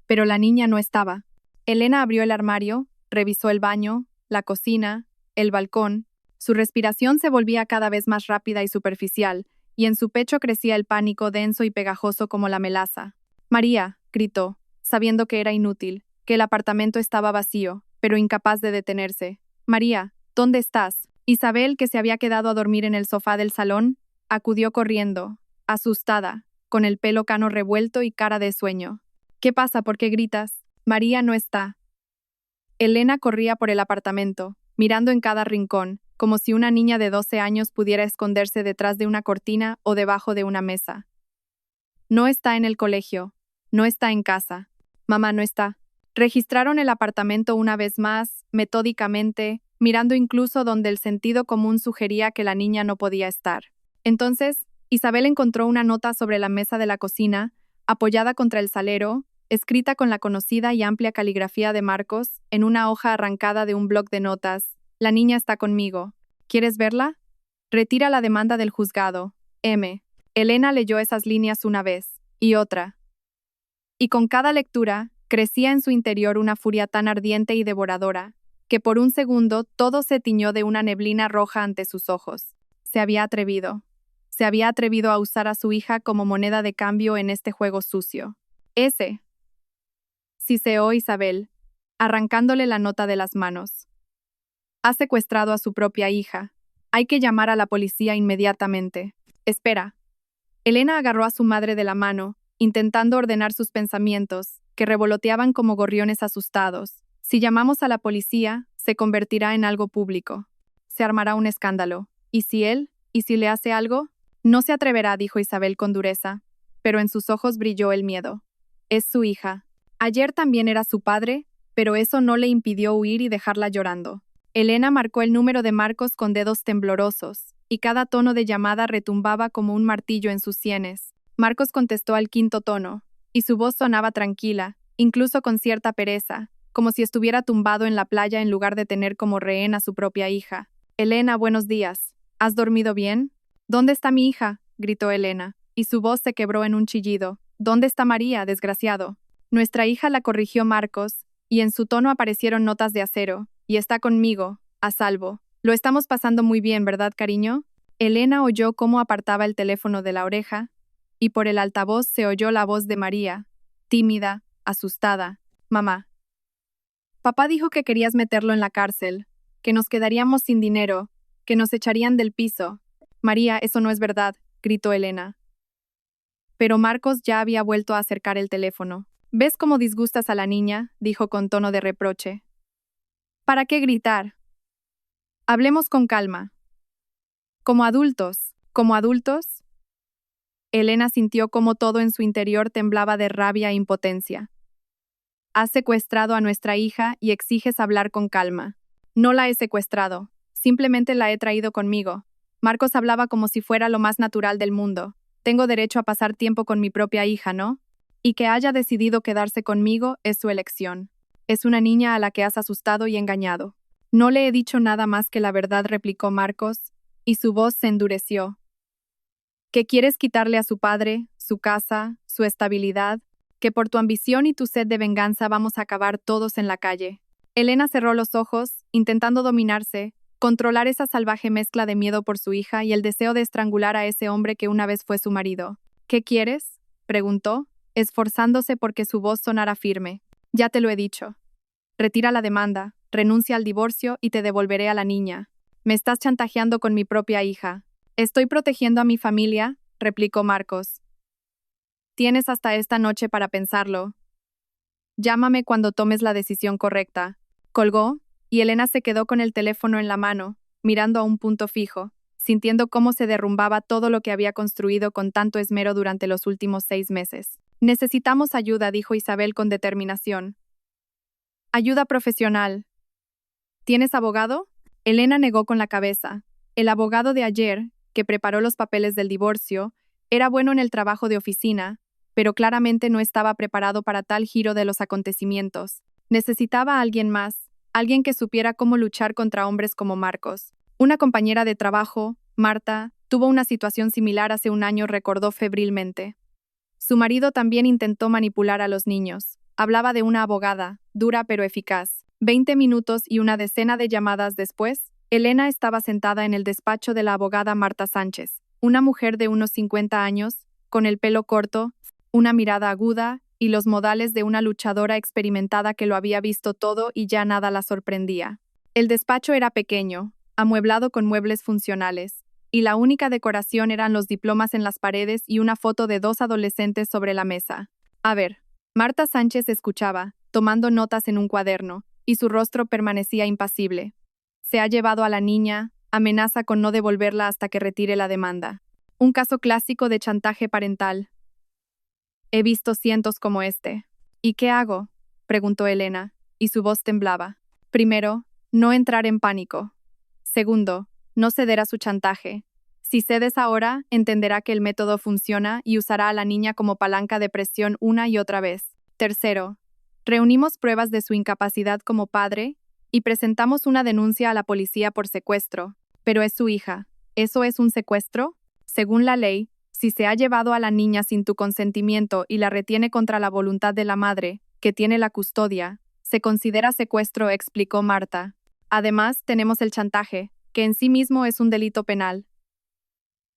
Pero la niña no estaba. Elena abrió el armario, revisó el baño, la cocina, el balcón. Su respiración se volvía cada vez más rápida y superficial, y en su pecho crecía el pánico denso y pegajoso como la melaza. «María», gritó, sabiendo que era inútil, que el apartamento estaba vacío, pero incapaz de detenerse. «María, ¿dónde estás?» Isabel, que se había quedado a dormir en el sofá del salón, acudió corriendo, asustada, con el pelo cano revuelto y cara de sueño. «¿Qué pasa? ¿Por qué gritas?» «María no está». Elena corría por el apartamento, mirando en cada rincón, como si una niña de 12 años pudiera esconderse detrás de una cortina o debajo de una mesa. «No está en el colegio. No está en casa. Mamá no está». Registraron el apartamento una vez más, metódicamente, mirando incluso donde el sentido común sugería que la niña no podía estar. Entonces, Isabel encontró una nota sobre la mesa de la cocina, apoyada contra el salero, escrita con la conocida y amplia caligrafía de Marcos, en una hoja arrancada de un bloc de notas. «La niña está conmigo. ¿Quieres verla? Retira la demanda del juzgado. M». Elena leyó esas líneas una vez, y otra, Y con cada lectura, crecía en su interior una furia tan ardiente y devoradora, que por un segundo todo se tiñó de una neblina roja ante sus ojos. Se había atrevido. Se había atrevido a usar a su hija como moneda de cambio en este juego sucio. Siseó Isabel, arrancándole la nota de las manos. Ha secuestrado a su propia hija. Hay que llamar a la policía inmediatamente. Espera. Elena agarró a su madre de la mano, intentando ordenar sus pensamientos, que revoloteaban como gorriones asustados. Si llamamos a la policía, se convertirá en algo público. Se armará un escándalo. ¿Y si él? ¿Y si le hace algo? No se atreverá, dijo Isabel con dureza, pero en sus ojos brilló el miedo. Es su hija. Ayer también era su padre, pero eso no le impidió huir y dejarla llorando. Elena marcó el número de Marcos con dedos temblorosos, y cada tono de llamada retumbaba como un martillo en sus sienes. Marcos contestó al quinto tono, y su voz sonaba tranquila, incluso con cierta pereza, como si estuviera tumbado en la playa en lugar de tener como rehén a su propia hija. Elena, buenos días. ¿Has dormido bien? ¿Dónde está mi hija?, gritó Elena, y su voz se quebró en un chillido. ¿Dónde está María, desgraciado? Nuestra hija, la corrigió Marcos, y en su tono aparecieron notas de acero. Y está conmigo, a salvo. Lo estamos pasando muy bien, ¿verdad, cariño? Elena oyó cómo apartaba el teléfono de la oreja, y por el altavoz se oyó la voz de María, tímida, asustada. Mamá. Papá dijo que querías meterlo en la cárcel, que nos quedaríamos sin dinero, que nos echarían del piso. María, eso no es verdad, gritó Elena. Pero Marcos ya había vuelto a acercar el teléfono. ¿Ves cómo disgustas a la niña?, dijo con tono de reproche. ¿Para qué gritar? Hablemos con calma. Como adultos. ¿Como adultos? Elena sintió cómo todo en su interior temblaba de rabia e impotencia. Has secuestrado a nuestra hija y exiges hablar con calma. No la he secuestrado, simplemente la he traído conmigo. Marcos hablaba como si fuera lo más natural del mundo. Tengo derecho a pasar tiempo con mi propia hija, ¿no? Y que haya decidido quedarse conmigo es su elección. Es una niña a la que has asustado y engañado. No le he dicho nada más que la verdad, replicó Marcos, y su voz se endureció. ¿Que quieres quitarle a su padre, su casa, su estabilidad? Que por tu ambición y tu sed de venganza vamos a acabar todos en la calle. Elena cerró los ojos, intentando dominarse, controlar esa salvaje mezcla de miedo por su hija y el deseo de estrangular a ese hombre que una vez fue su marido. ¿Qué quieres?, preguntó, esforzándose porque su voz sonara firme. Ya te lo he dicho. Retira la demanda, renuncia al divorcio y te devolveré a la niña. Me estás chantajeando con mi propia hija. Estoy protegiendo a mi familia, replicó Marcos. Tienes hasta esta noche para pensarlo. Llámame cuando tomes la decisión correcta. Colgó, y Elena se quedó con el teléfono en la mano, mirando a un punto fijo, sintiendo cómo se derrumbaba todo lo que había construido con tanto esmero durante los últimos 6 meses. Necesitamos ayuda, dijo Isabel con determinación. Ayuda profesional. ¿Tienes abogado? Elena negó con la cabeza. El abogado de ayer, que preparó los papeles del divorcio, era bueno en el trabajo de oficina, pero claramente no estaba preparado para tal giro de los acontecimientos. Necesitaba a alguien más, alguien que supiera cómo luchar contra hombres como Marcos. Una compañera de trabajo, Marta, tuvo una situación similar hace un año, recordó febrilmente. Su marido también intentó manipular a los niños. Hablaba de una abogada, dura pero eficaz. 20 minutos y una decena de llamadas después, Elena estaba sentada en el despacho de la abogada Marta Sánchez, una mujer de unos 50 años, con el pelo corto, una mirada aguda y los modales de una luchadora experimentada que lo había visto todo y ya nada la sorprendía. El despacho era pequeño, amueblado con muebles funcionales, y la única decoración eran los diplomas en las paredes y una foto de 2 adolescentes sobre la mesa. A ver, Marta Sánchez escuchaba, tomando notas en un cuaderno, y su rostro permanecía impasible. Se ha llevado a la niña, amenaza con no devolverla hasta que retire la demanda. Un caso clásico de chantaje parental. He visto cientos como este. ¿Y qué hago?, preguntó Elena, y su voz temblaba. Primero, no entrar en pánico. Segundo, no ceder a su chantaje. Si cedes ahora, entenderá que el método funciona y usará a la niña como palanca de presión una y otra vez. Tercero, reunimos pruebas de su incapacidad como padre y presentamos una denuncia a la policía por secuestro. Pero es su hija. ¿Eso es un secuestro? Según la ley, Si se ha llevado a la niña sin tu consentimiento y la retiene contra la voluntad de la madre, que tiene la custodia, se considera secuestro, explicó Marta. Además, tenemos el chantaje, que en sí mismo es un delito penal.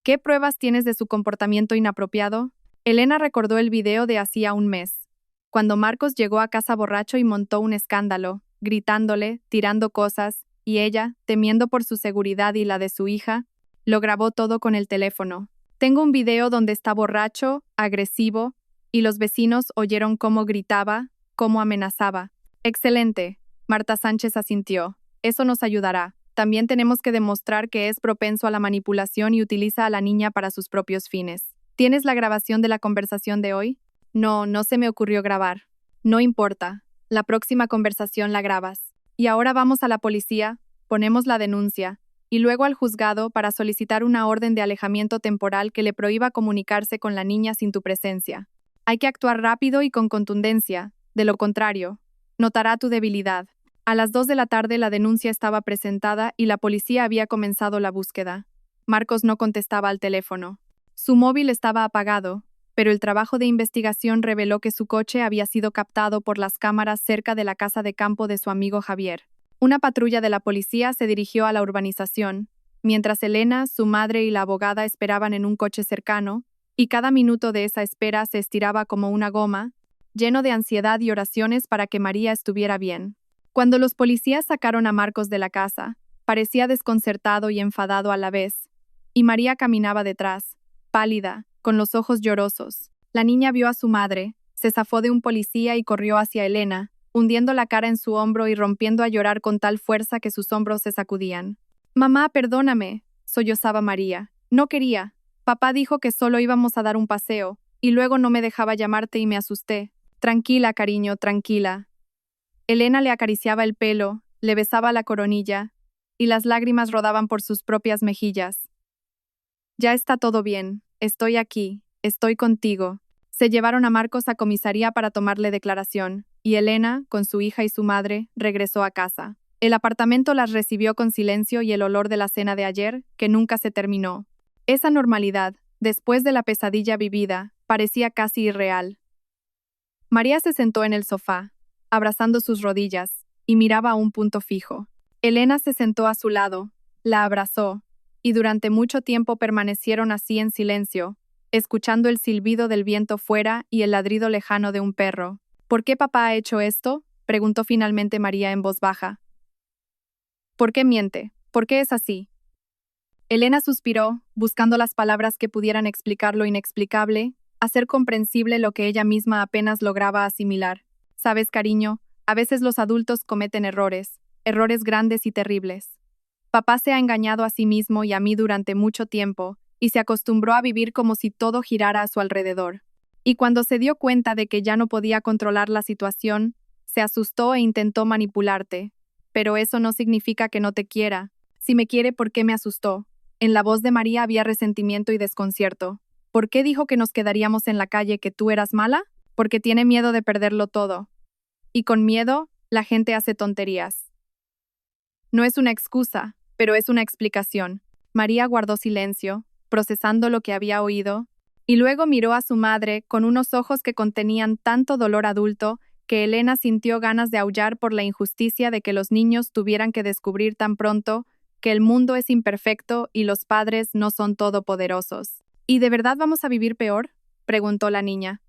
¿Qué pruebas tienes de su comportamiento inapropiado? Elena recordó el video de hacía un mes, cuando Marcos llegó a casa borracho y montó un escándalo, gritándole, tirando cosas, y ella, temiendo por su seguridad y la de su hija, lo grabó todo con el teléfono. Tengo un video donde está borracho, agresivo, y los vecinos oyeron cómo gritaba, cómo amenazaba. Excelente, Marta Sánchez asintió. Eso nos ayudará. También tenemos que demostrar que es propenso a la manipulación y utiliza a la niña para sus propios fines. ¿Tienes la grabación de la conversación de hoy? No, no se me ocurrió grabar. No importa. La próxima conversación la grabas. Y ahora vamos a la policía, ponemos la denuncia, y luego al juzgado para solicitar una orden de alejamiento temporal que le prohíba comunicarse con la niña sin tu presencia. Hay que actuar rápido y con contundencia, de lo contrario, notará tu debilidad. A las 2 de la tarde la denuncia estaba presentada y la policía había comenzado la búsqueda. Marcos no contestaba al teléfono. Su móvil estaba apagado, pero el trabajo de investigación reveló que su coche había sido captado por las cámaras cerca de la casa de campo de su amigo Javier. Una patrulla de la policía se dirigió a la urbanización, mientras Elena, su madre y la abogada esperaban en un coche cercano, y cada minuto de esa espera se estiraba como una goma, lleno de ansiedad y oraciones para que María estuviera bien. Cuando los policías sacaron a Marcos de la casa, parecía desconcertado y enfadado a la vez, y María caminaba detrás, pálida, con los ojos llorosos. La niña vio a su madre, se zafó de un policía y corrió hacia Elena, hundiendo la cara en su hombro y rompiendo a llorar con tal fuerza que sus hombros se sacudían. «Mamá, perdóname», sollozaba María. «No quería. Papá dijo que solo íbamos a dar un paseo, y luego no me dejaba llamarte y me asusté. Tranquila, cariño, tranquila». Elena le acariciaba el pelo, le besaba la coronilla, y las lágrimas rodaban por sus propias mejillas. «Ya está todo bien. Estoy aquí. Estoy contigo». Se llevaron a Marcos a comisaría para tomarle declaración, y Elena, con su hija y su madre, regresó a casa. El apartamento las recibió con silencio y el olor de la cena de ayer, que nunca se terminó. Esa normalidad, después de la pesadilla vivida, parecía casi irreal. María se sentó en el sofá, abrazando sus rodillas, y miraba a un punto fijo. Elena se sentó a su lado, la abrazó, y durante mucho tiempo permanecieron así en silencio, escuchando el silbido del viento fuera y el ladrido lejano de un perro. «¿Por qué papá ha hecho esto?», preguntó finalmente María en voz baja. «¿Por qué miente? ¿Por qué es así?». Elena suspiró, buscando las palabras que pudieran explicar lo inexplicable, hacer comprensible lo que ella misma apenas lograba asimilar. «Sabes, cariño, a veces los adultos cometen errores, errores grandes y terribles. Papá se ha engañado a sí mismo y a mí durante mucho tiempo, y se acostumbró a vivir como si todo girara a su alrededor. Y cuando se dio cuenta de que ya no podía controlar la situación, se asustó e intentó manipularte. Pero eso no significa que no te quiera. Si me quiere, ¿por qué me asustó?». En la voz de María había resentimiento y desconcierto. «¿Por qué dijo que nos quedaríamos en la calle, que tú eras mala? Porque tiene miedo de perderlo todo. Y con miedo, la gente hace tonterías». No es una excusa, pero es una explicación. María guardó silencio, procesando lo que había oído, y luego miró a su madre con unos ojos que contenían tanto dolor adulto que Elena sintió ganas de aullar por la injusticia de que los niños tuvieran que descubrir tan pronto que el mundo es imperfecto y los padres no son todopoderosos. «¿Y de verdad vamos a vivir peor?», preguntó la niña.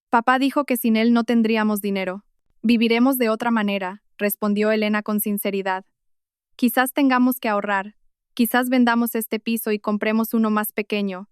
«Papá dijo que sin él no tendríamos dinero». «Viviremos de otra manera», respondió Elena con sinceridad. «Quizás tengamos que ahorrar, quizás vendamos este piso y compremos uno más pequeño,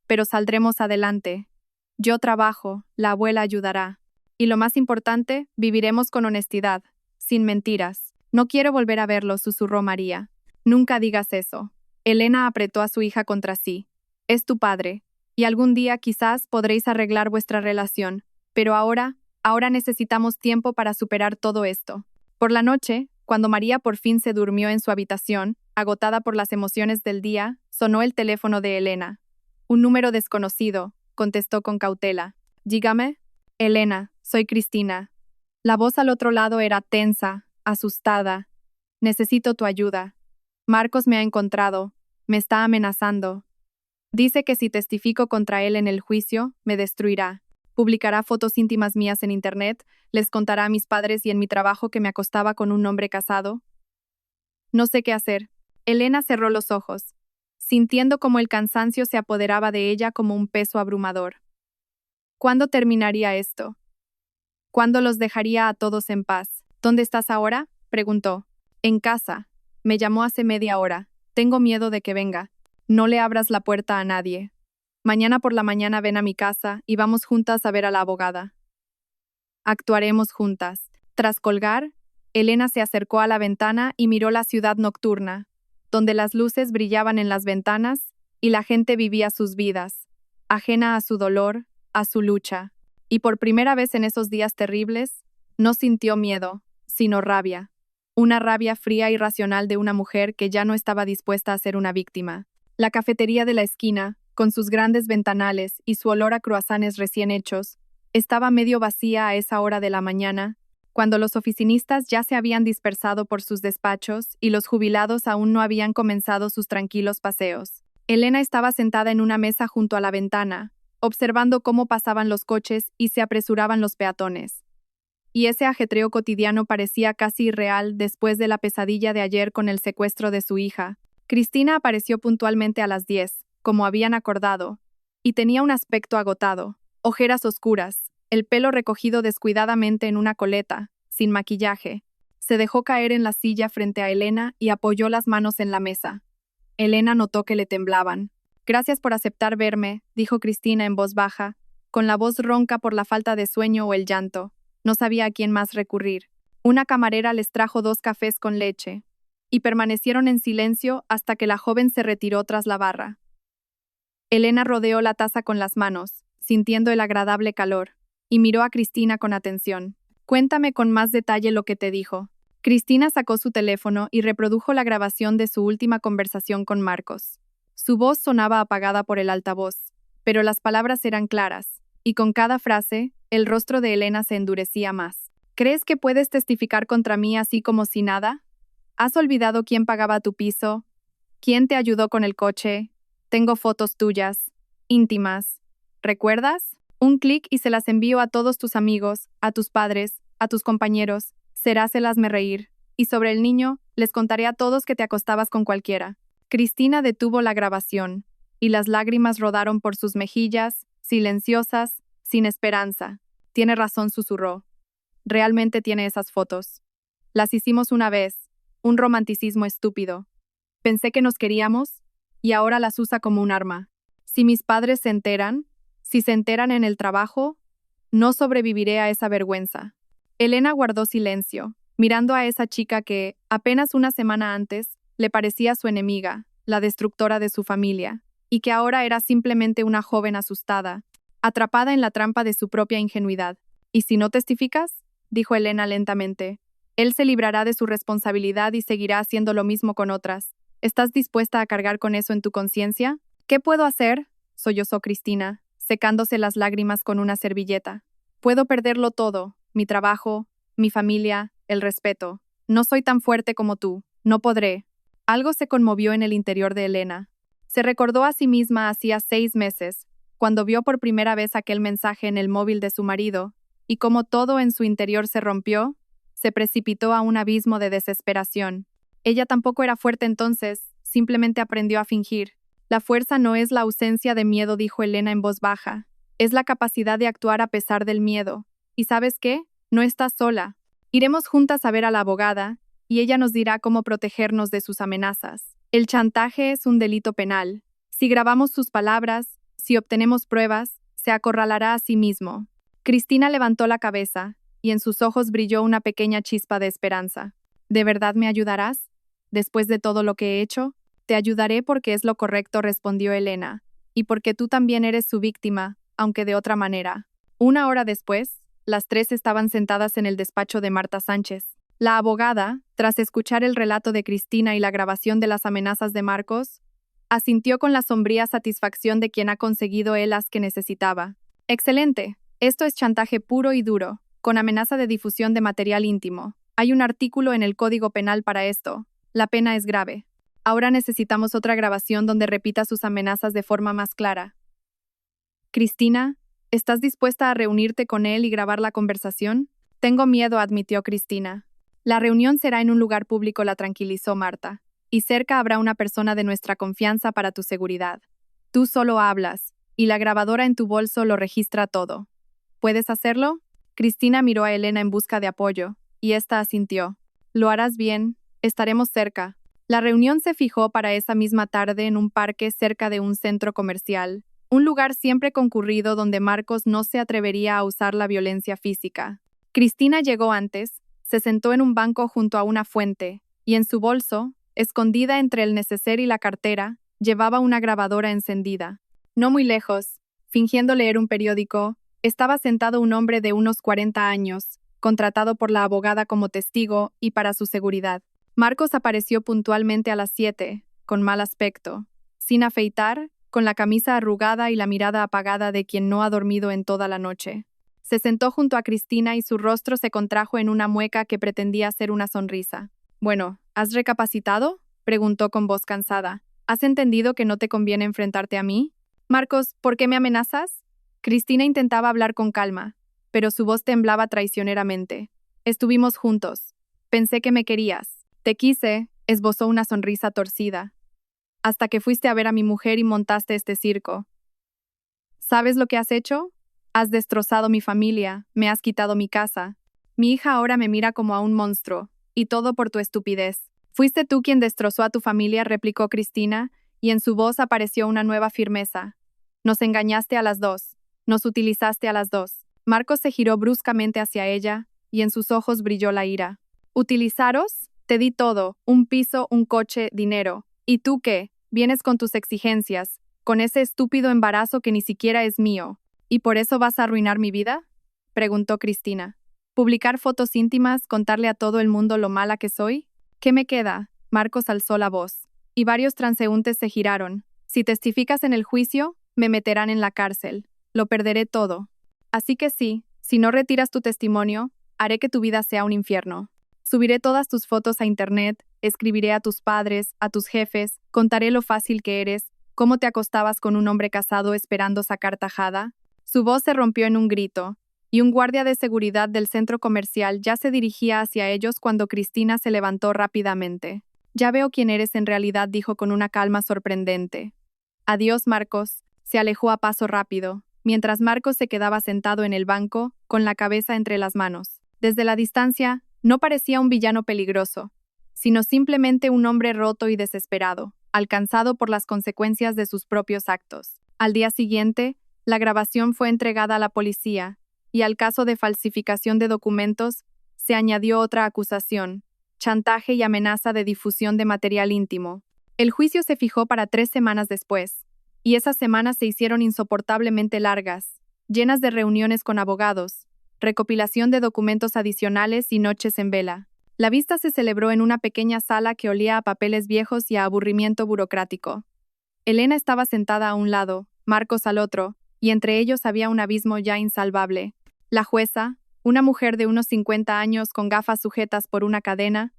pero saldremos adelante. Yo trabajo, la abuela ayudará. Y lo más importante, viviremos con honestidad, sin mentiras». «No quiero volver a verlo», susurró María. «Nunca digas eso». Elena apretó a su hija contra sí. «Es tu padre, y algún día quizás podréis arreglar vuestra relación, pero ahora necesitamos tiempo para superar todo esto». Por la noche, cuando María por fin se durmió en su habitación, agotada por las emociones del día, sonó el teléfono de Elena. «Un número desconocido», contestó con cautela. «Dígame». «Elena, soy Cristina». La voz al otro lado era tensa, asustada. «Necesito tu ayuda. Marcos me ha encontrado. Me está amenazando». Dice que si testifico contra él en el juicio, me destruirá. Publicará fotos íntimas mías en internet, les contará a mis padres y en mi trabajo que me acostaba con un hombre casado. No sé qué hacer. Elena cerró los ojos, sintiendo como el cansancio se apoderaba de ella como un peso abrumador. ¿Cuándo terminaría esto? ¿Cuándo los dejaría a todos en paz? ¿Dónde estás ahora?, preguntó. En casa. Me llamó hace media hora. Tengo miedo de que venga. No le abras la puerta a nadie. Mañana por la mañana ven a mi casa y vamos juntas a ver a la abogada. Actuaremos juntas. Tras colgar, Elena se acercó a la ventana y miró la ciudad nocturna, donde las luces brillaban en las ventanas y la gente vivía sus vidas, ajena a su dolor, a su lucha. Y por primera vez en esos días terribles, no sintió miedo, sino rabia. Una rabia fría y racional de una mujer que ya no estaba dispuesta a ser una víctima. La cafetería de la esquina, con sus grandes ventanales y su olor a croissants recién hechos, estaba medio vacía a esa hora de la mañana, cuando los oficinistas ya se habían dispersado por sus despachos y los jubilados aún no habían comenzado sus tranquilos paseos. Elena estaba sentada en una mesa junto a la ventana, observando cómo pasaban los coches y se apresuraban los peatones. Y ese ajetreo cotidiano parecía casi irreal después de la pesadilla de ayer con el secuestro de su hija. Cristina apareció puntualmente a las 10, como habían acordado, y tenía un aspecto agotado, ojeras oscuras, el pelo recogido descuidadamente en una coleta, sin maquillaje. Se dejó caer en la silla frente a Elena y apoyó las manos en la mesa. Elena notó que le temblaban. Gracias por aceptar verme, dijo Cristina en voz baja, con la voz ronca por la falta de sueño o el llanto. No sabía a quién más recurrir. Una camarera les trajo 2 cafés con leche, y permanecieron en silencio hasta que la joven se retiró tras la barra. Elena rodeó la taza con las manos, sintiendo el agradable calor, y miró a Cristina con atención. Cuéntame con más detalle lo que te dijo. Cristina sacó su teléfono y reprodujo la grabación de su última conversación con Marcos. Su voz sonaba apagada por el altavoz, pero las palabras eran claras, y con cada frase, el rostro de Elena se endurecía más. ¿Crees que puedes testificar contra mí así como si nada? ¿Has olvidado quién pagaba tu piso? ¿Quién te ayudó con el coche? Tengo fotos tuyas, íntimas. ¿Recuerdas? Un clic y se las envío a todos tus amigos, a tus padres, a tus compañeros. Serásselasme reír. Y sobre el niño, les contaré a todos que te acostabas con cualquiera. Cristina detuvo la grabación, y las lágrimas rodaron por sus mejillas, silenciosas, sin esperanza. Tiene razón, susurró. Realmente tiene esas fotos. Las hicimos una vez, un romanticismo estúpido. Pensé que nos queríamos, y ahora las usa como un arma. Si mis padres se enteran, si se enteran en el trabajo, no sobreviviré a esa vergüenza. Elena guardó silencio, mirando a esa chica que, apenas una semana antes, le parecía su enemiga, la destructora de su familia, y que ahora era simplemente una joven asustada, atrapada en la trampa de su propia ingenuidad. ¿Y si no testificas?, dijo Elena lentamente. Él se librará de su responsabilidad y seguirá haciendo lo mismo con otras. ¿Estás dispuesta a cargar con eso en tu conciencia? ¿Qué puedo hacer?, sollozó Cristina, secándose las lágrimas con una servilleta. Puedo perderlo todo, mi trabajo, mi familia, el respeto. No soy tan fuerte como tú, no podré. Algo se conmovió en el interior de Elena. Se recordó a sí misma hacía 6 meses, cuando vio por primera vez aquel mensaje en el móvil de su marido, y como todo en su interior se rompió, se precipitó a un abismo de desesperación. Ella tampoco era fuerte entonces, simplemente aprendió a fingir. La fuerza no es la ausencia de miedo, dijo Elena en voz baja. Es la capacidad de actuar a pesar del miedo. ¿Y sabes qué? No estás sola. Iremos juntas a ver a la abogada, y ella nos dirá cómo protegernos de sus amenazas. El chantaje es un delito penal. Si grabamos sus palabras, si obtenemos pruebas, se acorralará a sí mismo. Cristina levantó la cabeza, y en sus ojos brilló una pequeña chispa de esperanza. ¿De verdad me ayudarás? Después de todo lo que he hecho, te ayudaré porque es lo correcto, respondió Elena, y porque tú también eres su víctima, aunque de otra manera. 1 hora después, las 3 estaban sentadas en el despacho de Marta Sánchez. La abogada, tras escuchar el relato de Cristina y la grabación de las amenazas de Marcos, asintió con la sombría satisfacción de quien ha conseguido el as que necesitaba. Excelente. Esto es chantaje puro y duro, con amenaza de difusión de material íntimo. Hay un artículo en el Código Penal para esto. La pena es grave. Ahora necesitamos otra grabación donde repita sus amenazas de forma más clara. Cristina, ¿estás dispuesta a reunirte con él y grabar la conversación? Tengo miedo, admitió Cristina. La reunión será en un lugar público, la tranquilizó Marta. Y cerca habrá una persona de nuestra confianza para tu seguridad. Tú solo hablas, y la grabadora en tu bolso lo registra todo. ¿Puedes hacerlo? Cristina miró a Elena en busca de apoyo, y ésta asintió. Lo harás bien, estaremos cerca. La reunión se fijó para esa misma tarde en un parque cerca de un centro comercial, un lugar siempre concurrido donde Marcos no se atrevería a usar la violencia física. Cristina llegó antes, se sentó en un banco junto a una fuente, y en su bolso, escondida entre el neceser y la cartera, llevaba una grabadora encendida. No muy lejos, fingiendo leer un periódico, estaba sentado un hombre de unos 40 años, contratado por la abogada como testigo y para su seguridad. Marcos apareció puntualmente a las 7, con mal aspecto, sin afeitar, con la camisa arrugada y la mirada apagada de quien no ha dormido en toda la noche. Se sentó junto a Cristina y su rostro se contrajo en una mueca que pretendía ser una sonrisa. Bueno, ¿has recapacitado?, preguntó con voz cansada. ¿Has entendido que no te conviene enfrentarte a mí? Marcos, ¿por qué me amenazas? Cristina intentaba hablar con calma, pero su voz temblaba traicioneramente. Estuvimos juntos. Pensé que me querías. Te quise, esbozó una sonrisa torcida. Hasta que fuiste a ver a mi mujer y montaste este circo. ¿Sabes lo que has hecho? Has destrozado mi familia, me has quitado mi casa. Mi hija ahora me mira como a un monstruo, y todo por tu estupidez. Fuiste tú quien destrozó a tu familia, replicó Cristina, y en su voz apareció una nueva firmeza. Nos engañaste a las dos. Nos utilizaste a las dos. Marcos se giró bruscamente hacia ella, y en sus ojos brilló la ira. ¿Utilizaros? Te di todo, un piso, un coche, dinero. ¿Y tú qué? Vienes con tus exigencias, con ese estúpido embarazo que ni siquiera es mío. ¿Y por eso vas a arruinar mi vida?, preguntó Cristina. ¿Publicar fotos íntimas, contarle a todo el mundo lo mala que soy? ¿Qué me queda? Marcos alzó la voz, y varios transeúntes se giraron. Si testificas en el juicio, me meterán en la cárcel. Lo perderé todo. Así que sí, si no retiras tu testimonio, haré que tu vida sea un infierno. Subiré todas tus fotos a internet, escribiré a tus padres, a tus jefes, contaré lo fácil que eres, cómo te acostabas con un hombre casado esperando sacar tajada. Su voz se rompió en un grito, y un guardia de seguridad del centro comercial ya se dirigía hacia ellos cuando Cristina se levantó rápidamente. Ya veo quién eres en realidad, dijo con una calma sorprendente. Adiós, Marcos. Se alejó a paso rápido, mientras Marcos se quedaba sentado en el banco, con la cabeza entre las manos. Desde la distancia, no parecía un villano peligroso, sino simplemente un hombre roto y desesperado, alcanzado por las consecuencias de sus propios actos. Al día siguiente, la grabación fue entregada a la policía, y al caso de falsificación de documentos se añadió otra acusación, chantaje y amenaza de difusión de material íntimo. El juicio se fijó para 3 semanas después, y esas semanas se hicieron insoportablemente largas, llenas de reuniones con abogados, recopilación de documentos adicionales y noches en vela. La vista se celebró en una pequeña sala que olía a papeles viejos y a aburrimiento burocrático. Elena estaba sentada a un lado, Marcos al otro, y entre ellos había un abismo ya insalvable. La jueza, una mujer de unos 50 años con gafas sujetas por una cadena,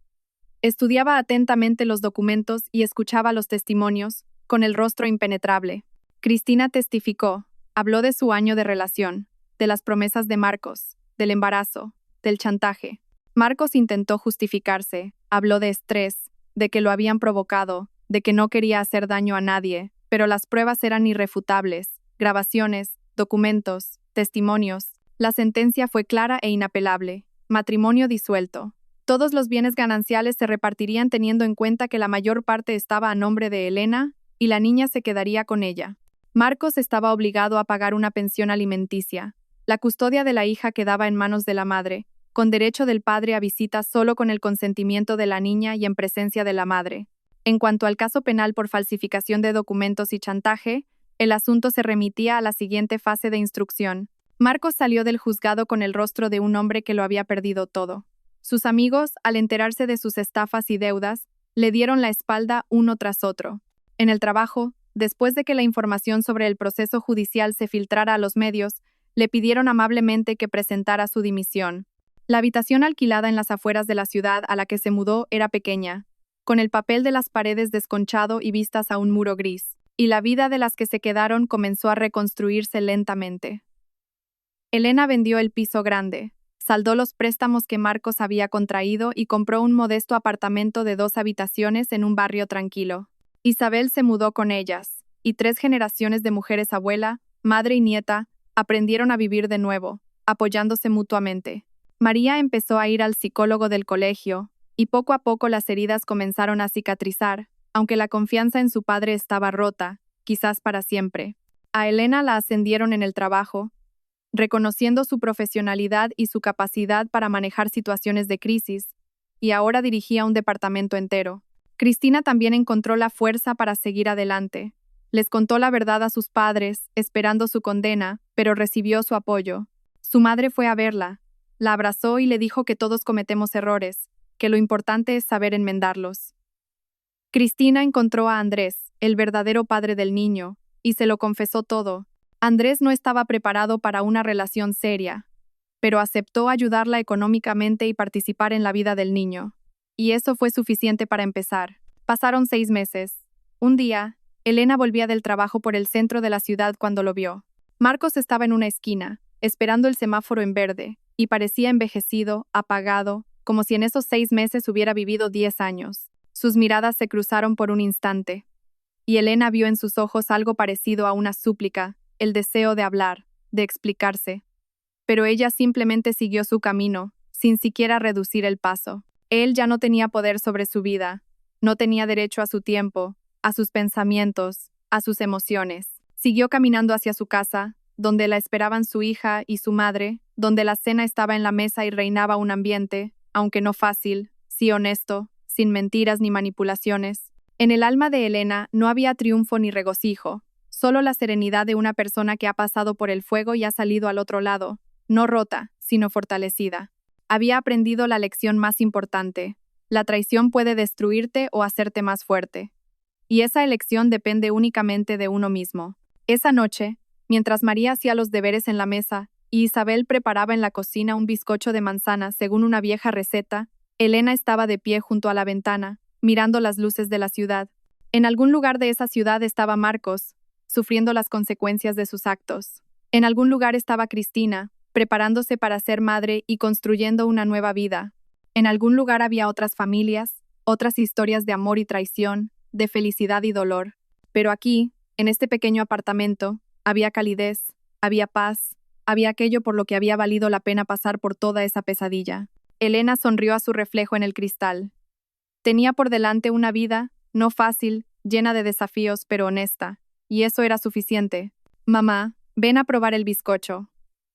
estudiaba atentamente los documentos y escuchaba los testimonios, con el rostro impenetrable. Cristina testificó, habló de su año de relación, de las promesas de Marcos, del embarazo, del chantaje. Marcos intentó justificarse, habló de estrés, de que lo habían provocado, de que no quería hacer daño a nadie, pero las pruebas eran irrefutables, grabaciones, documentos, testimonios. La sentencia fue clara e inapelable. Matrimonio disuelto. Todos los bienes gananciales se repartirían teniendo en cuenta que la mayor parte estaba a nombre de Elena, y la niña se quedaría con ella. Marcos estaba obligado a pagar una pensión alimenticia. La custodia de la hija quedaba en manos de la madre, con derecho del padre a visita solo con el consentimiento de la niña y en presencia de la madre. En cuanto al caso penal por falsificación de documentos y chantaje, el asunto se remitía a la siguiente fase de instrucción. Marcos salió del juzgado con el rostro de un hombre que lo había perdido todo. Sus amigos, al enterarse de sus estafas y deudas, le dieron la espalda uno tras otro. En el trabajo, después de que la información sobre el proceso judicial se filtrara a los medios, le pidieron amablemente que presentara su dimisión. La habitación alquilada en las afueras de la ciudad a la que se mudó era pequeña, con el papel de las paredes desconchado y vistas a un muro gris, y la vida de las que se quedaron comenzó a reconstruirse lentamente. Elena vendió el piso grande, saldó los préstamos que Marcos había contraído y compró un modesto apartamento de 2 habitaciones en un barrio tranquilo. Isabel se mudó con ellas, y 3 generaciones de mujeres abuela, madre y nieta, aprendieron a vivir de nuevo, apoyándose mutuamente. María empezó a ir al psicólogo del colegio, y poco a poco las heridas comenzaron a cicatrizar, aunque la confianza en su padre estaba rota, quizás para siempre. A Elena la ascendieron en el trabajo, reconociendo su profesionalidad y su capacidad para manejar situaciones de crisis, y ahora dirigía un departamento entero. Cristina también encontró la fuerza para seguir adelante. Les contó la verdad a sus padres, esperando su condena, pero recibió su apoyo. Su madre fue a verla, la abrazó y le dijo que todos cometemos errores, que lo importante es saber enmendarlos. Cristina encontró a Andrés, el verdadero padre del niño, y se lo confesó todo. Andrés no estaba preparado para una relación seria, pero aceptó ayudarla económicamente y participar en la vida del niño. Y eso fue suficiente para empezar. Pasaron 6 meses. Un día, Elena volvía del trabajo por el centro de la ciudad cuando lo vio. Marcos estaba en una esquina, esperando el semáforo en verde, y parecía envejecido, apagado, como si en esos 6 meses hubiera vivido 10 años. Sus miradas se cruzaron por un instante, y Elena vio en sus ojos algo parecido a una súplica, el deseo de hablar, de explicarse. Pero ella simplemente siguió su camino, sin siquiera reducir el paso. Él ya no tenía poder sobre su vida, no tenía derecho a su tiempo, a sus pensamientos, a sus emociones. Siguió caminando hacia su casa, donde la esperaban su hija y su madre, donde la cena estaba en la mesa y reinaba un ambiente, aunque no fácil, sí honesto, sin mentiras ni manipulaciones. En el alma de Elena no había triunfo ni regocijo, solo la serenidad de una persona que ha pasado por el fuego y ha salido al otro lado, no rota, sino fortalecida. Había aprendido la lección más importante: la traición puede destruirte o hacerte más fuerte. Y esa elección depende únicamente de uno mismo. Esa noche, mientras María hacía los deberes en la mesa y Isabel preparaba en la cocina un bizcocho de manzana según una vieja receta, Elena estaba de pie junto a la ventana, mirando las luces de la ciudad. En algún lugar de esa ciudad estaba Marcos, sufriendo las consecuencias de sus actos. En algún lugar estaba Cristina, preparándose para ser madre y construyendo una nueva vida. En algún lugar había otras familias, otras historias de amor y traición, de felicidad y dolor. Pero aquí, en este pequeño apartamento, había calidez, había paz, había aquello por lo que había valido la pena pasar por toda esa pesadilla. Elena sonrió a su reflejo en el cristal. Tenía por delante una vida, no fácil, llena de desafíos, pero honesta, y eso era suficiente. «Mamá, ven a probar el bizcocho».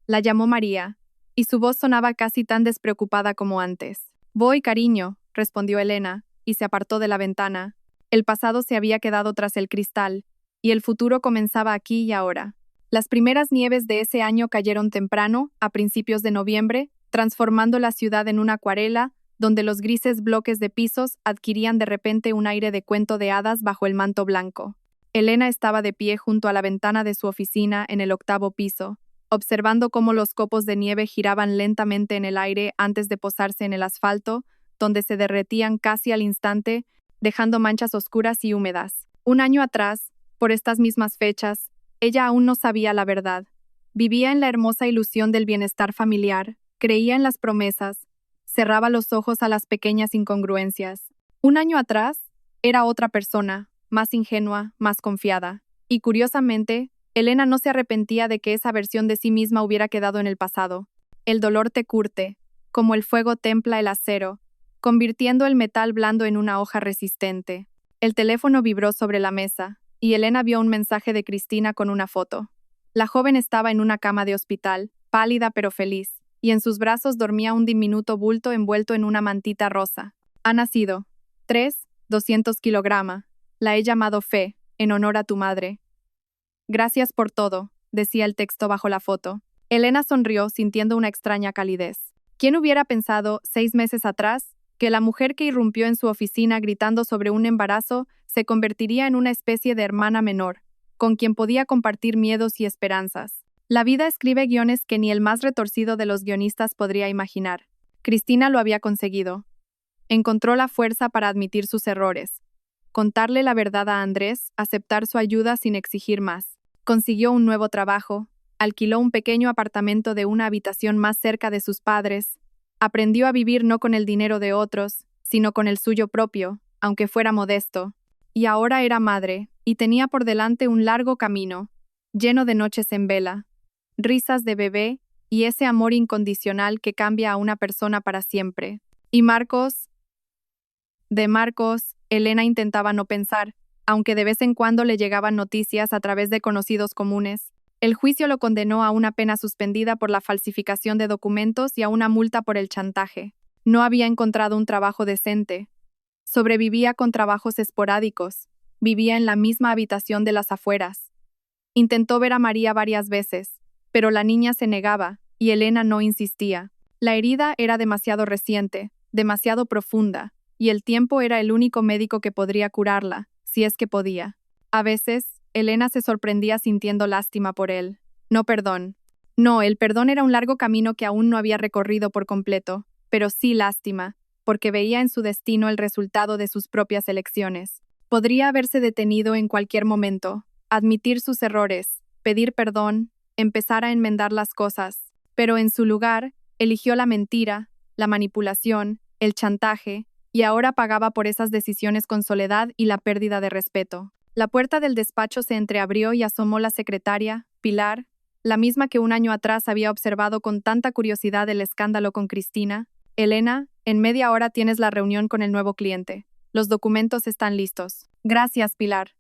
La llamó María, y su voz sonaba casi tan despreocupada como antes. «Voy, cariño», respondió Elena, y se apartó de la ventana. El pasado se había quedado tras el cristal, y el futuro comenzaba aquí y ahora. Las primeras nieves de ese año cayeron temprano, a principios de noviembre, transformando la ciudad en una acuarela, donde los grises bloques de pisos adquirían de repente un aire de cuento de hadas bajo el manto blanco. Elena estaba de pie junto a la ventana de su oficina en el 8º piso, observando cómo los copos de nieve giraban lentamente en el aire antes de posarse en el asfalto, donde se derretían casi al instante, dejando manchas oscuras y húmedas. Un año atrás, por estas mismas fechas, ella aún no sabía la verdad. Vivía en la hermosa ilusión del bienestar familiar, creía en las promesas, cerraba los ojos a las pequeñas incongruencias. Un año atrás, era otra persona, más ingenua, más confiada. Y curiosamente, Elena no se arrepentía de que esa versión de sí misma hubiera quedado en el pasado. El dolor te curte, como el fuego templa el acero, convirtiendo el metal blando en una hoja resistente. El teléfono vibró sobre la mesa, y Elena vio un mensaje de Cristina con una foto. La joven estaba en una cama de hospital, pálida pero feliz, y en sus brazos dormía un diminuto bulto envuelto en una mantita rosa. Ha nacido. 200 kilogramos. La he llamado Fe, en honor a tu madre. Gracias por todo, decía el texto bajo la foto. Elena sonrió sintiendo una extraña calidez. ¿Quién hubiera pensado, 6 meses atrás, que la mujer que irrumpió en su oficina gritando sobre un embarazo se convertiría en una especie de hermana menor, con quien podía compartir miedos y esperanzas? La vida escribe guiones que ni el más retorcido de los guionistas podría imaginar. Cristina lo había conseguido. Encontró la fuerza para admitir sus errores, contarle la verdad a Andrés, aceptar su ayuda sin exigir más. Consiguió un nuevo trabajo, alquiló un pequeño apartamento de una habitación más cerca de sus padres, aprendió a vivir no con el dinero de otros, sino con el suyo propio, aunque fuera modesto. Y ahora era madre, y tenía por delante un largo camino, lleno de noches en vela, risas de bebé y ese amor incondicional que cambia a una persona para siempre. Y Marcos, Elena intentaba no pensar, aunque de vez en cuando le llegaban noticias a través de conocidos comunes. El juicio lo condenó a una pena suspendida por la falsificación de documentos y a una multa por el chantaje. No había encontrado un trabajo decente. Sobrevivía con trabajos esporádicos. Vivía en la misma habitación de las afueras. Intentó ver a María varias veces, pero la niña se negaba, y Elena no insistía. La herida era demasiado reciente, demasiado profunda, y el tiempo era el único médico que podría curarla, si es que podía. A veces, Elena se sorprendía sintiendo lástima por él. No perdón. No, el perdón era un largo camino que aún no había recorrido por completo, pero sí lástima, porque veía en su destino el resultado de sus propias elecciones. Podría haberse detenido en cualquier momento, admitir sus errores, pedir perdón, empezar a enmendar las cosas, pero en su lugar, eligió la mentira, la manipulación, el chantaje, y ahora pagaba por esas decisiones con soledad y la pérdida de respeto. La puerta del despacho se entreabrió y asomó la secretaria, Pilar, la misma que un año atrás había observado con tanta curiosidad el escándalo con Cristina. Elena, en media hora tienes la reunión con el nuevo cliente. Los documentos están listos. Gracias, Pilar.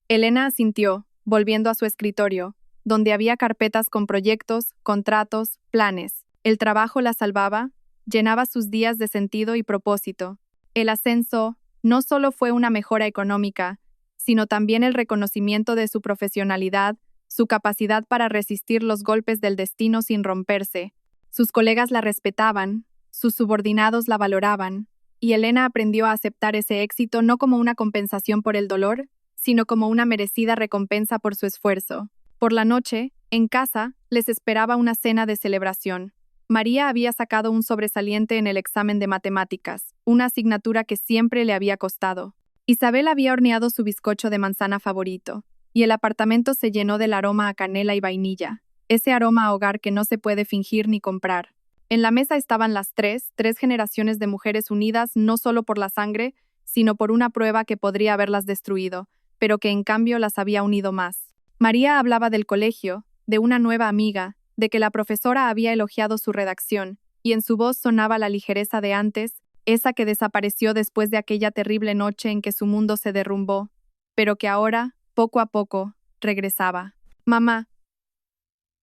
Elena asintió, volviendo a su escritorio, donde había carpetas con proyectos, contratos, planes. El trabajo la salvaba, llenaba sus días de sentido y propósito. El ascenso no solo fue una mejora económica, sino también el reconocimiento de su profesionalidad, su capacidad para resistir los golpes del destino sin romperse. Sus colegas la respetaban, sus subordinados la valoraban, y Elena aprendió a aceptar ese éxito no como una compensación por el dolor, sino como una merecida recompensa por su esfuerzo. Por la noche, en casa, les esperaba una cena de celebración. María había sacado un sobresaliente en el examen de matemáticas, una asignatura que siempre le había costado. Isabel había horneado su bizcocho de manzana favorito, y el apartamento se llenó del aroma a canela y vainilla, ese aroma a hogar que no se puede fingir ni comprar. En la mesa estaban las tres generaciones de mujeres unidas no solo por la sangre, sino por una prueba que podría haberlas destruido, pero que en cambio las había unido más. María hablaba del colegio, de una nueva amiga, de que la profesora había elogiado su redacción, y en su voz sonaba la ligereza de antes, esa que desapareció después de aquella terrible noche en que su mundo se derrumbó, pero que ahora, poco a poco, regresaba. Mamá.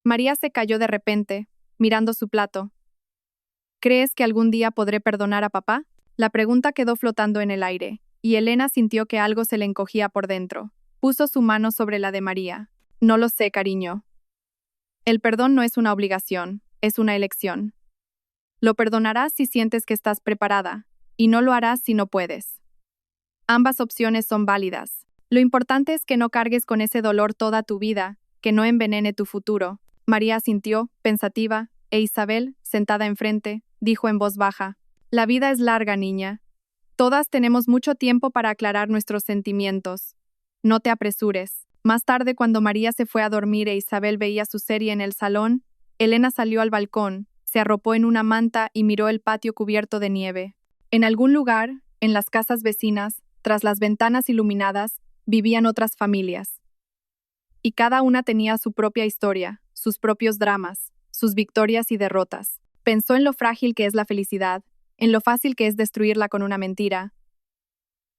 María se calló de repente, mirando su plato. ¿Crees que algún día podré perdonar a papá? La pregunta quedó flotando en el aire, y Elena sintió que algo se le encogía por dentro. Puso su mano sobre la de María. No lo sé, cariño. El perdón no es una obligación, es una elección. Lo perdonarás si sientes que estás preparada, y no lo harás si no puedes. Ambas opciones son válidas. Lo importante es que no cargues con ese dolor toda tu vida, que no envenene tu futuro. María asintió, pensativa, e Isabel, sentada enfrente, dijo en voz baja: La vida es larga, niña. Todas tenemos mucho tiempo para aclarar nuestros sentimientos. No te apresures. Más tarde, cuando María se fue a dormir e Isabel veía su serie en el salón, Elena salió al balcón, se arropó en una manta y miró el patio cubierto de nieve. En algún lugar, en las casas vecinas, tras las ventanas iluminadas, vivían otras familias. Y cada una tenía su propia historia, sus propios dramas, sus victorias y derrotas. Pensó en lo frágil que es la felicidad, en lo fácil que es destruirla con una mentira,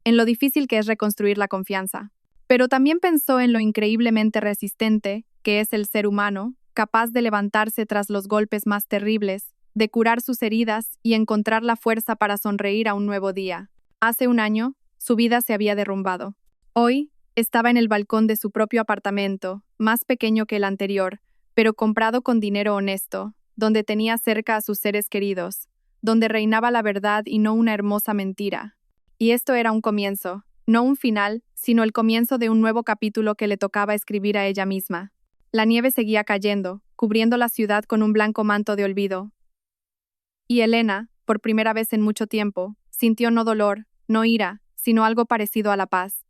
en lo difícil que es reconstruir la confianza. Pero también pensó en lo increíblemente resistente que es el ser humano, capaz de levantarse tras los golpes más terribles, de curar sus heridas y encontrar la fuerza para sonreír a un nuevo día. Hace un año, su vida se había derrumbado. Hoy, estaba en el balcón de su propio apartamento, más pequeño que el anterior, pero comprado con dinero honesto, donde tenía cerca a sus seres queridos, donde reinaba la verdad y no una hermosa mentira. Y esto era un comienzo, no un final, sino el comienzo de un nuevo capítulo que le tocaba escribir a ella misma. La nieve seguía cayendo, cubriendo la ciudad con un blanco manto de olvido. Y Elena, por primera vez en mucho tiempo, sintió no dolor, no ira, sino algo parecido a la paz.